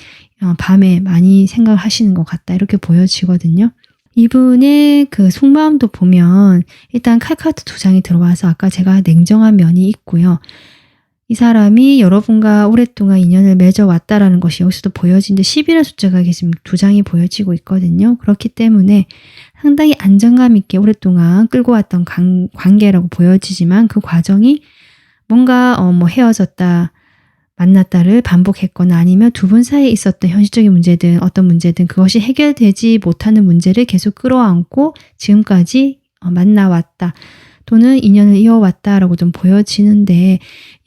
밤에 많이 생각을 하시는 것 같다 이렇게 보여지거든요. 이분의 그 속마음도 보면 일단 칼카드 2장이 들어와서 아까 제가 냉정한 면이 있고요. 이 사람이 여러분과 오랫동안 인연을 맺어왔다라는 것이 여기서도 보여지는데 10이라는 숫자가 지금 2장이 보여지고 있거든요. 그렇기 때문에 상당히 안정감 있게 오랫동안 끌고 왔던 관계라고 보여지지만 그 과정이 뭔가 헤어졌다 만났다를 반복했거나 아니면 두 분 사이에 있었던 현실적인 문제든 어떤 문제든 그것이 해결되지 못하는 문제를 계속 끌어안고 지금까지 만나왔다. 또는 인연을 이어왔다라고 좀 보여지는데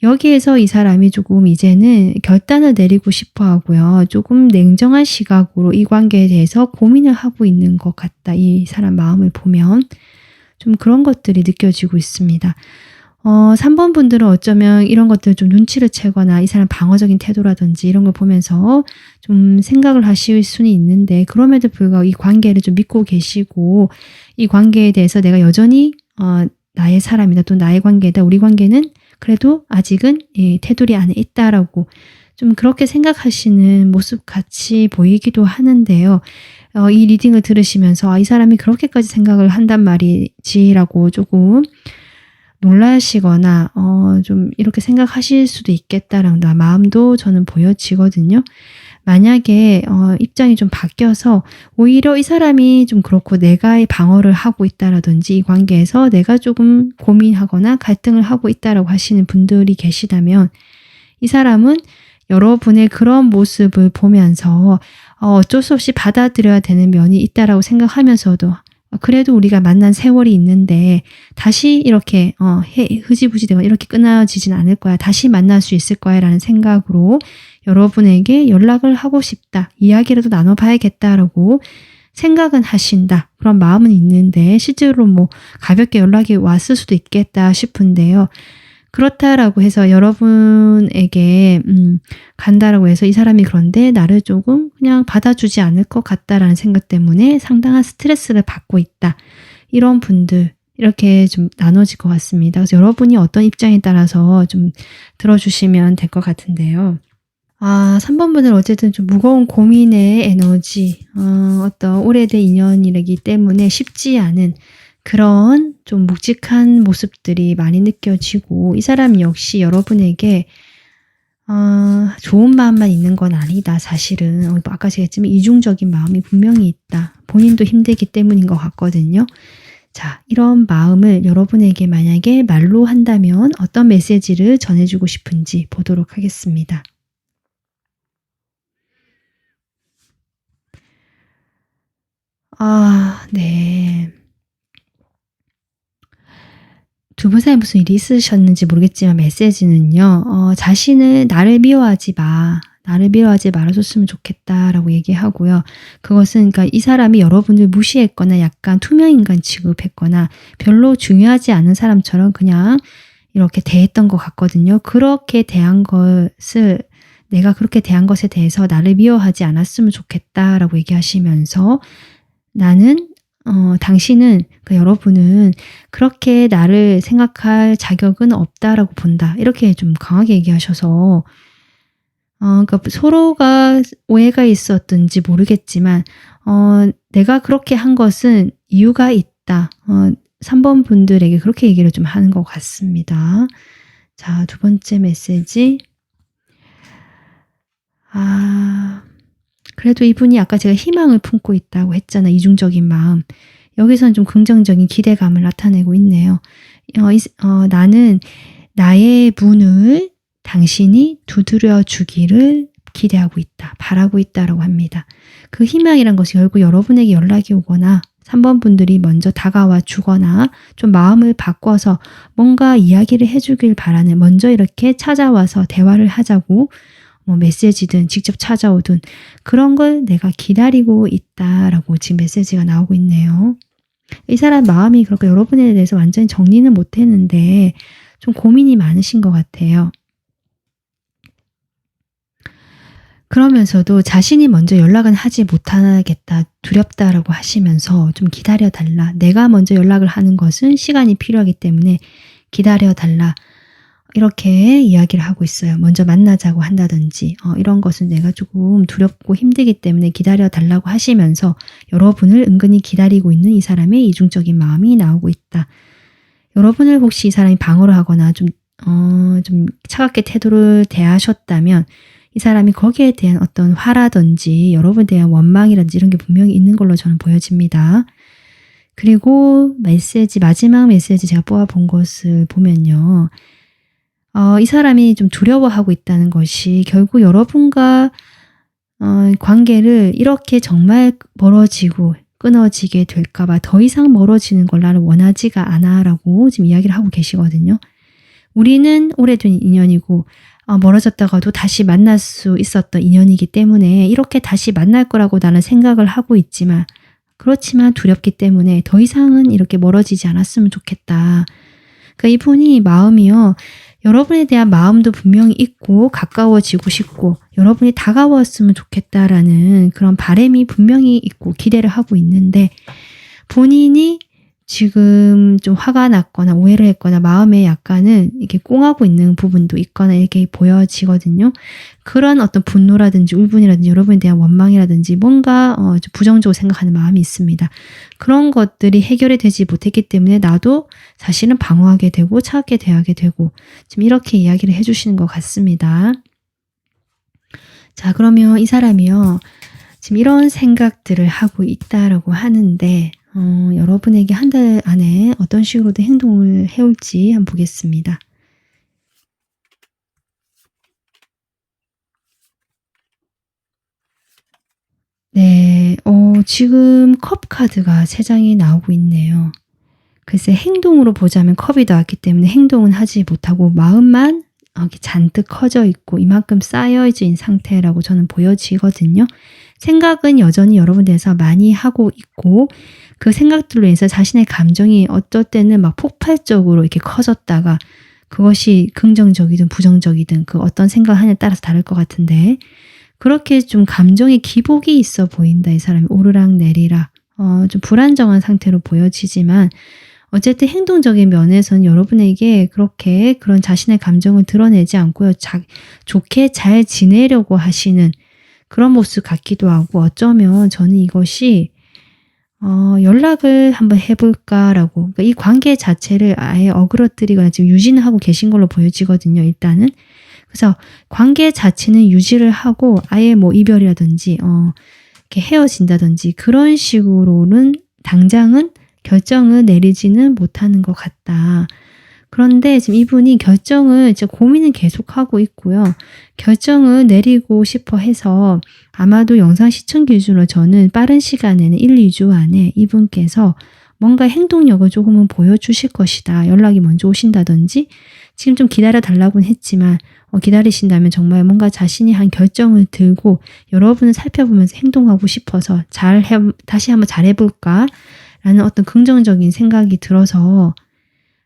여기에서 이 사람이 조금 이제는 결단을 내리고 싶어 하고요. 조금 냉정한 시각으로 이 관계에 대해서 고민을 하고 있는 것 같다. 이 사람 마음을 보면 좀 그런 것들이 느껴지고 있습니다. 3번 분들은 어쩌면 이런 것들 좀 눈치를 채거나 이 사람 방어적인 태도라든지 이런 걸 보면서 좀 생각을 하실 수는 있는데 그럼에도 불구하고 이 관계를 좀 믿고 계시고 이 관계에 대해서 내가 여전히 나의 사람이다 또 나의 관계다 우리 관계는 그래도 아직은 이 테두리 안에 있다라고 좀 그렇게 생각하시는 모습 같이 보이기도 하는데요. 이 리딩을 들으시면서 이 사람이 그렇게까지 생각을 한단 말이지라고 조금 놀라시거나 좀 이렇게 생각하실 수도 있겠다라는 마음도 저는 보여지거든요. 만약에 입장이 좀 바뀌어서 오히려 이 사람이 좀 그렇고 내가 방어를 하고 있다라든지 이 관계에서 내가 조금 고민하거나 갈등을 하고 있다라고 하시는 분들이 계시다면 이 사람은 여러분의 그런 모습을 보면서 어쩔 수 없이 받아들여야 되는 면이 있다라고 생각하면서도 그래도 우리가 만난 세월이 있는데 다시 이렇게 흐지부지 되거나 이렇게 끊어지진 않을 거야. 다시 만날 수 있을 거야 라는 생각으로 여러분에게 연락을 하고 싶다. 이야기라도 나눠봐야겠다라고 생각은 하신다. 그런 마음은 있는데 실제로 뭐 가볍게 연락이 왔을 수도 있겠다 싶은데요. 그렇다라고 해서 여러분에게 간다라고 해서 이 사람이 그런데 나를 조금 그냥 받아주지 않을 것 같다라는 생각 때문에 상당한 스트레스를 받고 있다. 이런 분들 이렇게 좀 나눠질 것 같습니다. 그래서 여러분이 어떤 입장에 따라서 좀 들어주시면 될 것 같은데요. 3번 분은 어쨌든 좀 무거운 고민의 에너지, 어떤 오래된 인연이기 때문에 쉽지 않은 그런 좀 묵직한 모습들이 많이 느껴지고 이 사람 역시 여러분에게 좋은 마음만 있는 건 아니다. 사실은 아까 제가 했지만 이중적인 마음이 분명히 있다. 본인도 힘들기 때문인 것 같거든요. 자, 이런 마음을 여러분에게 만약에 말로 한다면 어떤 메시지를 전해주고 싶은지 보도록 하겠습니다. 네. 두 분 사이에 무슨 일이 있으셨는지 모르겠지만 메시지는요. 자신을 나를 미워하지 마. 나를 미워하지 말아줬으면 좋겠다라고 얘기하고요. 그것은 그러니까 이 사람이 여러분을 무시했거나 약간 투명인간 취급했거나 별로 중요하지 않은 사람처럼 그냥 이렇게 대했던 것 같거든요. 그렇게 대한 것을 내가 그렇게 대한 것에 대해서 나를 미워하지 않았으면 좋겠다라고 얘기하시면서 나는 당신은 여러분은 그렇게 나를 생각할 자격은 없다라고 본다. 이렇게 좀 강하게 얘기하셔서 그러니까 서로가 오해가 있었든지 모르겠지만 내가 그렇게 한 것은 이유가 있다. 3번 분들에게 그렇게 얘기를 좀 하는 것 같습니다. 자, 두 번째 메시지. 그래도 이분이 아까 제가 희망을 품고 있다고 했잖아. 이중적인 마음. 여기서는 좀 긍정적인 기대감을 나타내고 있네요. 나는 나의 문을 당신이 두드려 주기를 기대하고 있다. 바라고 있다라고 합니다. 그 희망이란 것이 결국 여러분에게 연락이 오거나 3번 분들이 먼저 다가와 주거나 좀 마음을 바꿔서 뭔가 이야기를 해주길 바라는 먼저 이렇게 찾아와서 대화를 하자고 메시지든 직접 찾아오든 그런 걸 내가 기다리고 있다라고 지금 메시지가 나오고 있네요. 이 사람 마음이 그렇게 여러분에 대해서 완전히 정리는 못했는데 좀 고민이 많으신 것 같아요. 그러면서도 자신이 먼저 연락은 하지 못하겠다, 두렵다라고 하시면서 좀 기다려달라. 내가 먼저 연락을 하는 것은 시간이 필요하기 때문에 기다려달라. 이렇게 이야기를 하고 있어요. 먼저 만나자고 한다든지 이런 것은 내가 조금 두렵고 힘들기 때문에 기다려달라고 하시면서 여러분을 은근히 기다리고 있는 이 사람의 이중적인 마음이 나오고 있다. 여러분을 혹시 이 사람이 방어를 하거나 좀 차갑게 태도를 대하셨다면 이 사람이 거기에 대한 어떤 화라든지 여러분에 대한 원망이라든지 이런 게 분명히 있는 걸로 저는 보여집니다. 그리고 마지막 메시지 제가 뽑아본 것을 보면요. 이 사람이 좀 두려워하고 있다는 것이 결국 여러분과 관계를 이렇게 정말 멀어지고 끊어지게 될까봐 더 이상 멀어지는 걸 나는 원하지가 않아라고 지금 이야기를 하고 계시거든요. 우리는 오래된 인연이고 멀어졌다가도 다시 만날 수 있었던 인연이기 때문에 이렇게 다시 만날 거라고 나는 생각을 하고 있지만 그렇지만 두렵기 때문에 더 이상은 이렇게 멀어지지 않았으면 좋겠다. 그러니까 이분이 마음이요. 여러분에 대한 마음도 분명히 있고 가까워지고 싶고 여러분이 다가왔으면 좋겠다라는 그런 바람이 분명히 있고 기대를 하고 있는데 본인이 지금 좀 화가 났거나 오해를 했거나 마음에 약간은 이렇게 꽁하고 있는 부분도 있거나 이렇게 보여지거든요. 그런 어떤 분노라든지 울분이라든지 여러분에 대한 원망이라든지 뭔가 좀 부정적으로 생각하는 마음이 있습니다. 그런 것들이 해결이 되지 못했기 때문에 나도 사실은 방어하게 되고 차갑게 대하게 되고 지금 이렇게 이야기를 해주시는 것 같습니다. 자, 그러면 이 사람이요. 지금 이런 생각들을 하고 있다라고 하는데 여러분에게 한 달 안에 어떤 식으로도 행동을 해올지 한번 보겠습니다. 네, 지금 컵 카드가 3장이 나오고 있네요. 글쎄 행동으로 보자면 컵이 나왔기 때문에 행동은 하지 못하고 마음만 이렇게 잔뜩 커져 있고 이만큼 쌓여진 상태라고 저는 보여지거든요. 생각은 여전히 여러분에 대해서 많이 하고 있고 그 생각들로 인해서 자신의 감정이 어떨 때는 막 폭발적으로 이렇게 커졌다가 그것이 긍정적이든 부정적이든 그 어떤 생각하느냐에 따라서 다를 것 같은데 그렇게 좀 감정의 기복이 있어 보인다. 이 사람이 오르락 내리락 좀 불안정한 상태로 보여지지만 어쨌든 행동적인 면에서는 여러분에게 그렇게 그런 자신의 감정을 드러내지 않고요. 좋게 잘 지내려고 하시는 그런 모습 같기도 하고 어쩌면 저는 이것이 연락을 한번 해볼까라고 그러니까 이 관계 자체를 아예 어그러뜨리거나 지금 유지는 하고 계신 걸로 보여지거든요. 일단은. 그래서 관계 자체는 유지를 하고 아예 뭐 이별이라든지 이렇게 헤어진다든지 그런 식으로는 당장은 결정을 내리지는 못하는 것 같다. 그런데 지금 이분이 결정을 이제 고민은 계속하고 있고요. 결정을 내리고 싶어 해서 아마도 영상 시청 기준으로 저는 빠른 시간에는 1, 2주 안에 이분께서 뭔가 행동력을 조금은 보여주실 것이다. 연락이 먼저 오신다든지 지금 좀 기다려 달라고는 했지만 기다리신다면 정말 뭔가 자신이 한 결정을 들고 여러분을 살펴보면서 행동하고 싶어서 다시 한번 잘해볼까? 라는 어떤 긍정적인 생각이 들어서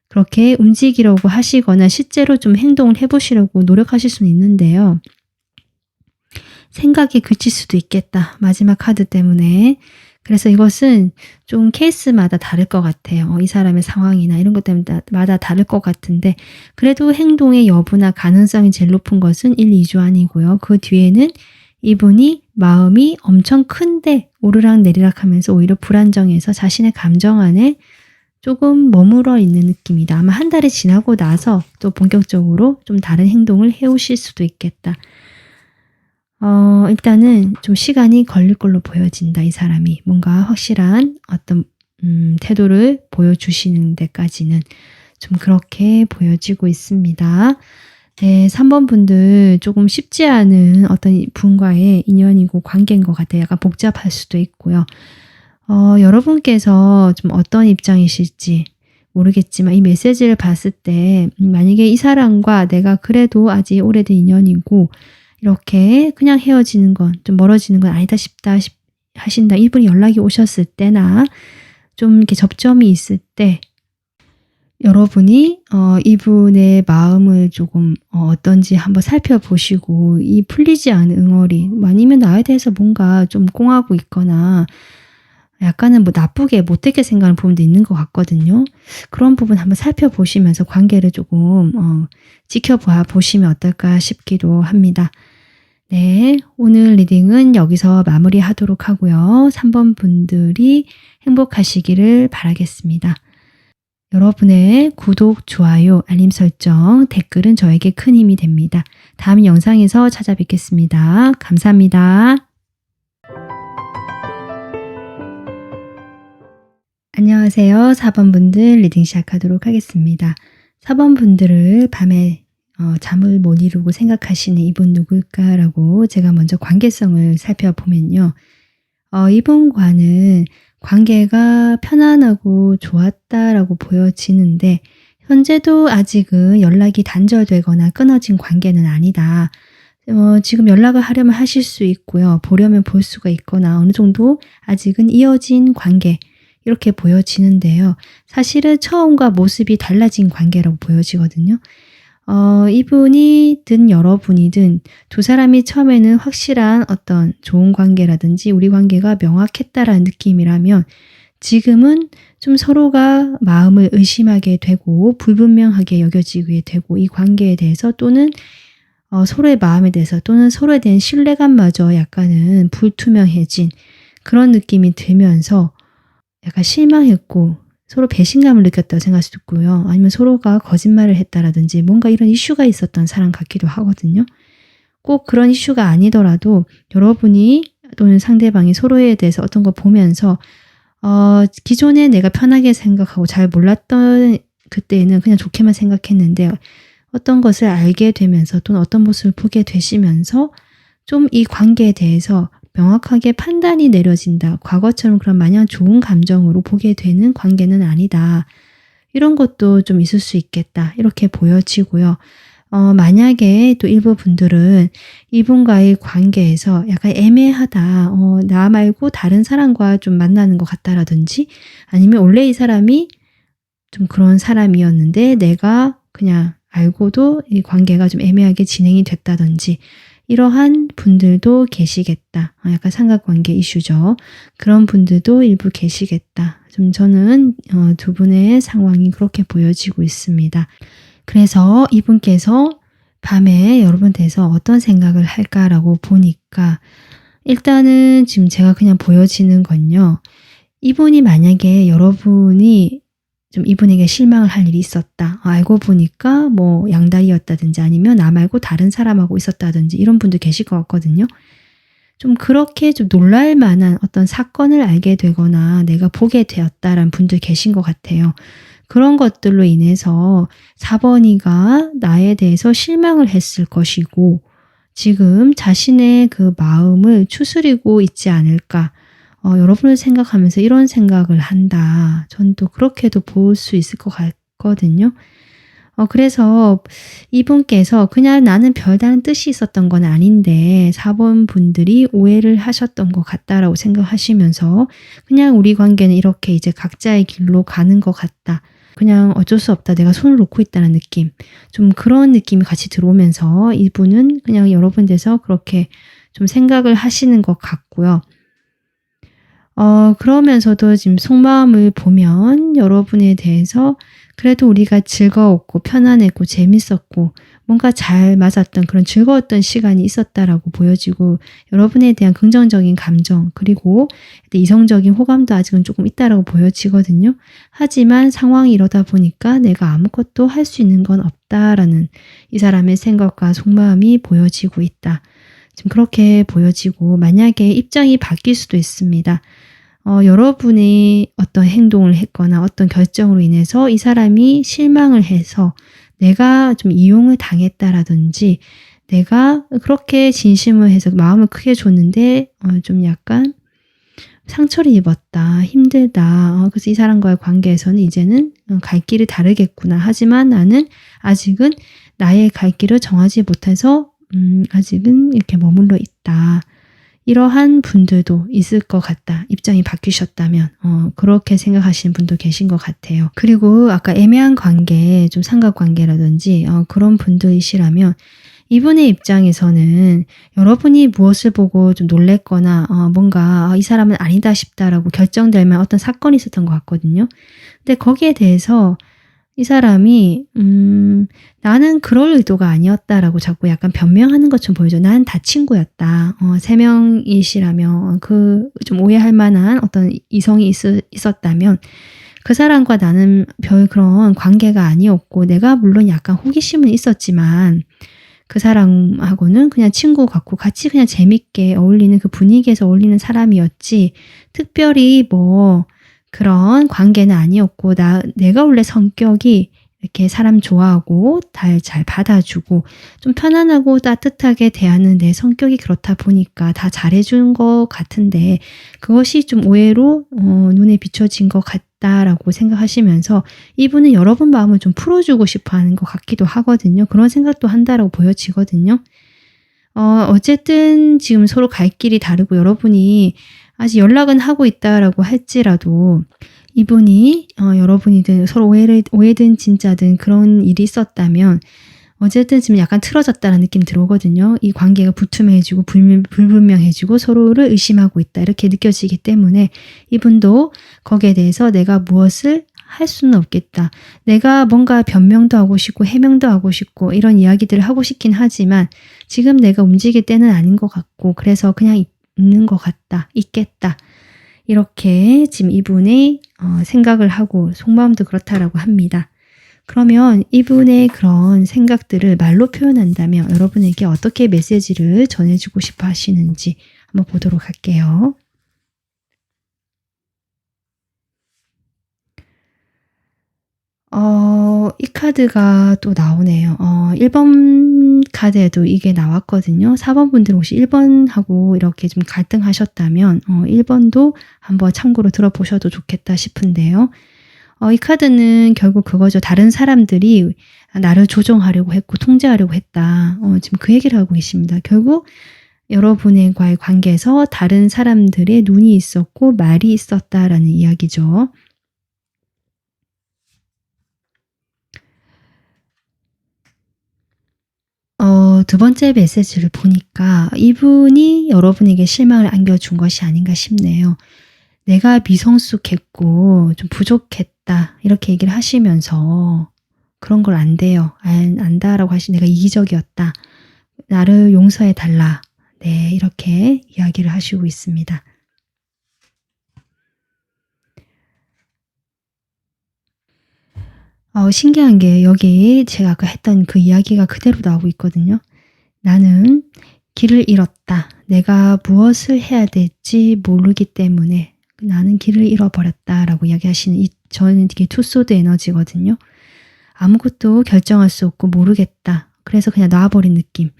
그렇게 움직이려고 하시거나 실제로 좀 행동을 해보시려고 노력하실 수는 있는데요. 생각이 그칠 수도 있겠다. 마지막 카드 때문에. 그래서 이것은 좀 케이스마다 다를 것 같아요. 이 사람의 상황이나 이런 것 때마다 다를 것 같은데 그래도 행동의 여부나 가능성이 제일 높은 것은 1, 2주 안이고요. 그 뒤에는 이분이 마음이 엄청 큰데 오르락 내리락 하면서 오히려 불안정해서 자신의 감정 안에 조금 머물러 있는 느낌이다. 아마 한 달이 지나고 나서 또 본격적으로 좀 다른 행동을 해오실 수도 있겠다. 일단은 좀 시간이 걸릴 걸로 보여진다. 이 사람이 뭔가 확실한 어떤 태도를 보여주시는 데까지는 좀 그렇게 보여지고 있습니다. 네, 3번 분들 조금 쉽지 않은 어떤 분과의 인연이고 관계인 것 같아요. 약간 복잡할 수도 있고요. 여러분께서 좀 어떤 입장이실지 모르겠지만 이 메시지를 봤을 때 만약에 이 사람과 내가 그래도 아직 오래된 인연이고 이렇게 그냥 헤어지는 건 좀 멀어지는 건 아니다 싶다 하신다. 이분이 연락이 오셨을 때나 좀 이렇게 접점이 있을 때 여러분이 이분의 마음을 조금 어떤지 한번 살펴보시고 이 풀리지 않은 응어리 아니면 나에 대해서 뭔가 좀 꽁하고 있거나 약간은 뭐 나쁘게 못되게 생각하는 부분도 있는 것 같거든요. 그런 부분 한번 살펴보시면서 관계를 조금 지켜봐 보시면 어떨까 싶기도 합니다. 네, 오늘 리딩은 여기서 마무리하도록 하고요. 3번 분들이 행복하시기를 바라겠습니다. 여러분의 구독, 좋아요, 알림 설정, 댓글은 저에게 큰 힘이 됩니다. 다음 영상에서 찾아뵙겠습니다. 감사합니다. 안녕하세요. 4번 분들 리딩 시작하도록 하겠습니다. 4번 분들을 밤에 잠을 못 이루고 생각하시는 이분 누굴까라고 제가 먼저 관계성을 살펴보면요. 이분과는 관계가 편안하고 좋았다라고 보여지는데 현재도 아직은 연락이 단절되거나 끊어진 관계는 아니다. 지금 연락을 하려면 하실 수 있고요. 보려면 볼 수가 있거나 어느 정도 아직은 이어진 관계 이렇게 보여지는데요. 사실은 처음과 모습이 달라진 관계라고 보여지거든요. 이분이든 여러분이든 두 사람이 처음에는 확실한 어떤 좋은 관계라든지 우리 관계가 명확했다라는 느낌이라면 지금은 좀 서로가 마음을 의심하게 되고 불분명하게 여겨지게 되고 이 관계에 대해서 또는 서로의 마음에 대해서 또는 서로에 대한 신뢰감마저 약간은 불투명해진 그런 느낌이 들면서 약간 실망했고 서로 배신감을 느꼈다고 생각할 수도 있고요. 아니면 서로가 거짓말을 했다라든지 뭔가 이런 이슈가 있었던 사람 같기도 하거든요. 꼭 그런 이슈가 아니더라도 여러분이 또는 상대방이 서로에 대해서 어떤 거 보면서 기존에 내가 편하게 생각하고 잘 몰랐던 그때는 그냥 좋게만 생각했는데 어떤 것을 알게 되면서 또는 어떤 모습을 보게 되시면서 좀 이 관계에 대해서 명확하게 판단이 내려진다. 과거처럼 그런 마냥 좋은 감정으로 보게 되는 관계는 아니다. 이런 것도 좀 있을 수 있겠다. 이렇게 보여지고요. 만약에 또 일부 분들은 이분과의 관계에서 약간 애매하다. 나 말고 다른 사람과 좀 만나는 것 같다라든지 아니면 원래 이 사람이 좀 그런 사람이었는데 내가 그냥 알고도 이 관계가 좀 애매하게 진행이 됐다든지 이러한 분들도 계시겠다. 약간 삼각관계 이슈죠. 그런 분들도 일부 계시겠다. 좀 저는 두 분의 상황이 그렇게 보여지고 있습니다. 그래서 이분께서 밤에 여러분께서 어떤 생각을 할까라고 보니까 일단은 지금 제가 그냥 보여지는 건요. 이분이 만약에 여러분이 좀 이분에게 실망을 할 일이 있었다. 알고 보니까 뭐 양다리였다든지 아니면 나 말고 다른 사람하고 있었다든지 이런 분도 계실 것 같거든요. 좀 그렇게 좀 놀랄 만한 어떤 사건을 알게 되거나 내가 보게 되었다라는 분들 계신 것 같아요. 그런 것들로 인해서 4번이가 나에 대해서 실망을 했을 것이고 지금 자신의 그 마음을 추스리고 있지 않을까. 여러분을 생각하면서 이런 생각을 한다. 전 또 그렇게도 볼 수 있을 것 같거든요. 그래서 이분께서 그냥 나는 별다른 뜻이 있었던 건 아닌데 4번 분들이 오해를 하셨던 것 같다라고 생각하시면서 그냥 우리 관계는 이렇게 이제 각자의 길로 가는 것 같다. 그냥 어쩔 수 없다. 내가 손을 놓고 있다는 느낌. 좀 그런 느낌이 같이 들어오면서 이분은 그냥 여러분 돼서 그렇게 좀 생각을 하시는 것 같고요. 그러면서도 지금 속마음을 보면 여러분에 대해서 그래도 우리가 즐거웠고 편안했고 재밌었고 뭔가 잘 맞았던 그런 즐거웠던 시간이 있었다라고 보여지고 여러분에 대한 긍정적인 감정 그리고 이성적인 호감도 아직은 조금 있다라고 보여지거든요. 하지만 상황이 이러다 보니까 내가 아무것도 할 수 있는 건 없다라는 이 사람의 생각과 속마음이 보여지고 있다. 지금 그렇게 보여지고 만약에 입장이 바뀔 수도 있습니다. 여러분이 어떤 행동을 했거나 어떤 결정으로 인해서 이 사람이 실망을 해서 내가 좀 이용을 당했다라든지 내가 그렇게 진심을 해서 마음을 크게 줬는데 좀 약간 상처를 입었다, 힘들다. 그래서 이 사람과의 관계에서는 이제는 갈 길이 다르겠구나. 하지만 나는 아직은 나의 갈 길을 정하지 못해서 아직은 이렇게 머물러 있다. 이러한 분들도 있을 것 같다. 입장이 바뀌셨다면 그렇게 생각하시는 분도 계신 것 같아요. 그리고 아까 애매한 관계, 좀 삼각관계라든지 그런 분들이시라면 이분의 입장에서는 여러분이 무엇을 보고 좀 놀랬거나 뭔가 이 사람은 아니다 싶다라고 결정될 만한 어떤 사건이 있었던 것 같거든요. 근데 거기에 대해서 이 사람이 나는 그럴 의도가 아니었다라고 자꾸 약간 변명하는 것처럼 보여줘. 난 다 친구였다. 3명이시라면 그 좀 오해할 만한 어떤 이성이 있었다면 그 사람과 나는 별 그런 관계가 아니었고 내가 물론 약간 호기심은 있었지만 그 사람하고는 그냥 친구 같고 같이 그냥 재밌게 어울리는 그 분위기에서 어울리는 사람이었지 특별히 뭐 그런 관계는 아니었고 내가 원래 성격이 이렇게 사람 좋아하고 잘 받아주고 좀 편안하고 따뜻하게 대하는 내 성격이 그렇다 보니까 다 잘해준 것 같은데 그것이 좀 오해로 눈에 비춰진 것 같다라고 생각하시면서 이분은 여러분 마음을 좀 풀어주고 싶어 하는 것 같기도 하거든요. 그런 생각도 한다라고 보여지거든요. 어쨌든 지금 서로 갈 길이 다르고 여러분이 아직 연락은 하고 있다라고 할지라도 이분이 여러분이든 서로 오해든 진짜든 그런 일이 있었다면 어쨌든 지금 약간 틀어졌다는 느낌이 들어오거든요. 이 관계가 불투명해지고 불분명해지고 서로를 의심하고 있다 이렇게 느껴지기 때문에 이분도 거기에 대해서 내가 무엇을 할 수는 없겠다. 내가 뭔가 변명도 하고 싶고 해명도 하고 싶고 이런 이야기들을 하고 싶긴 하지만 지금 내가 움직일 때는 아닌 것 같고 그래서 그냥 있는 것 같다. 있겠다. 이렇게 지금 이분의 생각을 하고 속마음도 그렇다라고 합니다. 그러면 이분의 그런 생각들을 말로 표현한다면 여러분에게 어떻게 메시지를 전해주고 싶어 하시는지 한번 보도록 할게요. 이 카드가 또 나오네요. 1번 카드에도 이게 나왔거든요. 4번 분들 혹시 1번하고 이렇게 좀 갈등하셨다면 1번도 한번 참고로 들어보셔도 좋겠다 싶은데요. 이 카드는 결국 그거죠. 다른 사람들이 나를 조종하려고 했고 통제하려고 했다. 지금 그 얘기를 하고 계십니다. 결국 여러분과의 관계에서 다른 사람들의 눈이 있었고 말이 있었다라는 이야기죠. 두 번째 메시지를 보니까 이분이 여러분에게 실망을 안겨준 것이 아닌가 싶네요. 내가 미성숙했고 좀 부족했다 이렇게 얘기를 하시면서 그런 걸 안 돼요. 안다라고 내가 이기적이었다. 나를 용서해 달라. 네, 이렇게 이야기를 하시고 있습니다. 신기한 게 여기 제가 아까 했던 그 이야기가 그대로 나오고 있거든요. 나는 길을 잃었다. 내가 무엇을 해야 될지 모르기 때문에 나는 길을 잃어버렸다라고 이야기하시는 저는 이게 투소드 에너지거든요. 아무것도 결정할 수 없고 모르겠다. 그래서 그냥 놔버린 느낌.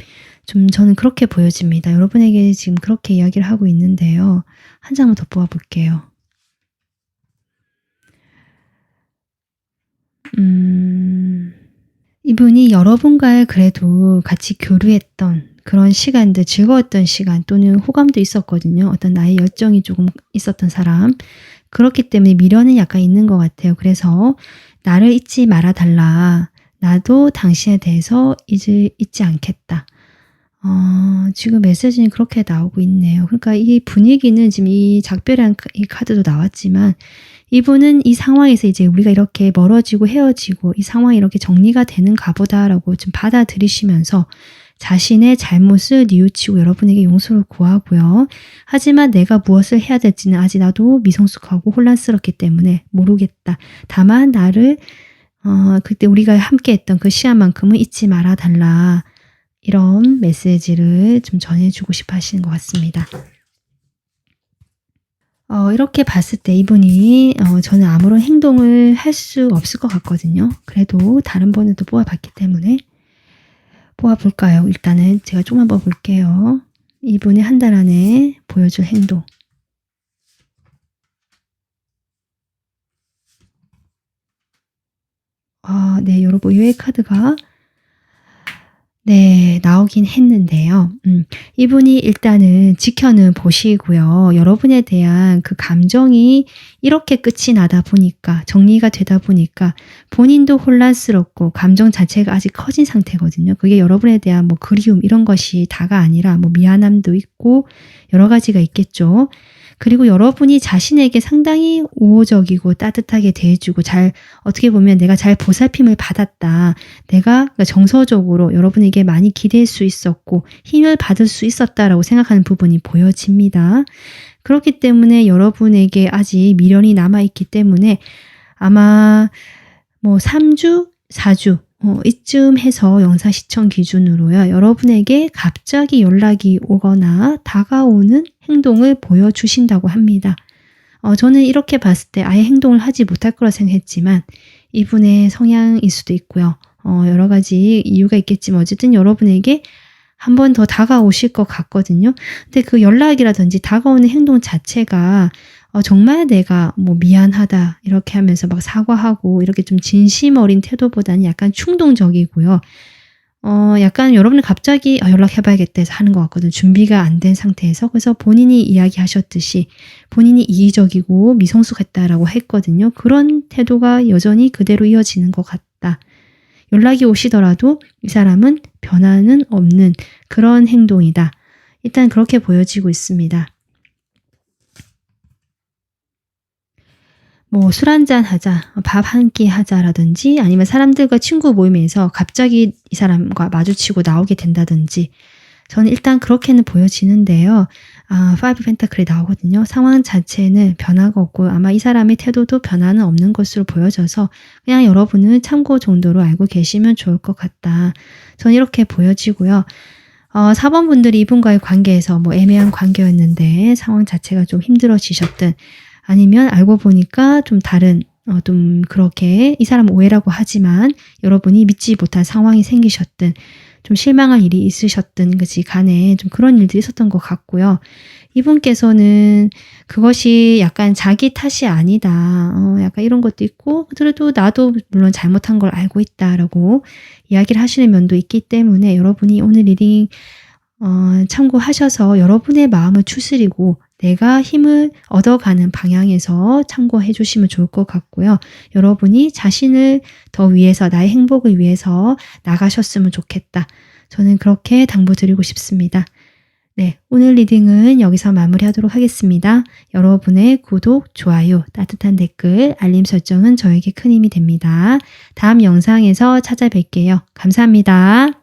좀 저는 그렇게 보여집니다. 여러분에게 지금 그렇게 이야기를 하고 있는데요. 한 장만 더 뽑아볼게요. 이분이 여러분과 그래도 같이 교류했던 그런 시간들, 즐거웠던 시간 또는 호감도 있었거든요. 어떤 나의 열정이 조금 있었던 사람. 그렇기 때문에 미련은 약간 있는 것 같아요. 그래서 나를 잊지 말아달라. 나도 당신에 대해서 잊지 않겠다. 지금 메시지는 그렇게 나오고 있네요. 그러니까 이 분위기는 지금 이 작별이라는 이 카드도 나왔지만 이분은 이 상황에서 이제 우리가 이렇게 멀어지고 헤어지고 이 상황이 이렇게 정리가 되는가 보다라고 좀 받아들이시면서 자신의 잘못을 뉘우치고 여러분에게 용서를 구하고요. 하지만 내가 무엇을 해야 될지는 아직 나도 미성숙하고 혼란스럽기 때문에 모르겠다. 다만 나를 그때 우리가 함께 했던 그 시간만큼은 잊지 말아달라. 이런 메시지를 좀 전해주고 싶어 하시는 것 같습니다. 이렇게 봤을 때 이분이 저는 아무런 행동을 할 수 없을 것 같거든요. 그래도 다른 번을 또 뽑아봤기 때문에 뽑아볼까요? 일단은 제가 조금만 뽑아볼게요. 이분이 한 달 안에 보여줄 행동. 네, 여러분 이 카드가 네, 나오긴 했는데요. 이분이 일단은 지켜는 보시고요. 여러분에 대한 그 감정이 이렇게 끝이 나다 보니까, 정리가 되다 보니까 본인도 혼란스럽고 감정 자체가 아직 커진 상태거든요. 그게 여러분에 대한 뭐 그리움 이런 것이 다가 아니라 뭐 미안함도 있고 여러 가지가 있겠죠. 그리고 여러분이 자신에게 상당히 우호적이고 따뜻하게 대해주고 어떻게 보면 내가 잘 보살핌을 받았다. 내가 정서적으로 여러분에게 많이 기댈 수 있었고 힘을 받을 수 있었다라고 생각하는 부분이 보여집니다. 그렇기 때문에 여러분에게 아직 미련이 남아있기 때문에 아마 뭐 3주, 4주 이쯤 해서 영상 시청 기준으로요. 여러분에게 갑자기 연락이 오거나 다가오는 행동을 보여주신다고 합니다. 저는 이렇게 봤을 때 아예 행동을 하지 못할 거라 생각했지만 이분의 성향일 수도 있고요. 여러 가지 이유가 있겠지만 어쨌든 여러분에게 한 번 더 다가오실 것 같거든요. 근데 그 연락이라든지 다가오는 행동 자체가 정말 내가 뭐 미안하다 이렇게 하면서 막 사과하고 이렇게 좀 진심 어린 태도보다는 약간 충동적이고요. 약간 여러분이 갑자기 연락해봐야겠다 해서 하는 것 같거든요. 준비가 안 된 상태에서. 그래서 본인이 이야기하셨듯이 본인이 이기적이고 미성숙했다라고 했거든요. 그런 태도가 여전히 그대로 이어지는 것 같다. 연락이 오시더라도 이 사람은 변화는 없는 그런 행동이다. 일단 그렇게 보여지고 있습니다. 뭐 술 한잔 하자, 밥 한 끼 하자라든지 아니면 사람들과 친구 모임에서 갑자기 이 사람과 마주치고 나오게 된다든지 저는 일단 그렇게는 보여지는데요. 파이브 펜타클이 나오거든요. 상황 자체는 변화가 없고 아마 이 사람의 태도도 변화는 없는 것으로 보여져서 그냥 여러분은 참고 정도로 알고 계시면 좋을 것 같다. 저는 이렇게 보여지고요. 4번 분들이 이분과의 관계에서 뭐 애매한 관계였는데 상황 자체가 좀 힘들어지셨든 아니면 알고 보니까 좀 다른 좀 그렇게 이 사람 오해라고 하지만 여러분이 믿지 못한 상황이 생기셨든 좀 실망할 일이 있으셨든 그지 간에 좀 그런 일들이 있었던 것 같고요. 이분께서는 그것이 약간 자기 탓이 아니다. 약간 이런 것도 있고 그래도 나도 물론 잘못한 걸 알고 있다라고 이야기를 하시는 면도 있기 때문에 여러분이 오늘 리딩 참고하셔서 여러분의 마음을 추스리고 내가 힘을 얻어가는 방향에서 참고해 주시면 좋을 것 같고요. 여러분이 자신을 더 위해서 나의 행복을 위해서 나가셨으면 좋겠다. 저는 그렇게 당부드리고 싶습니다. 네, 오늘 리딩은 여기서 마무리하도록 하겠습니다. 여러분의 구독, 좋아요, 따뜻한 댓글, 알림 설정은 저에게 큰 힘이 됩니다. 다음 영상에서 찾아뵐게요. 감사합니다.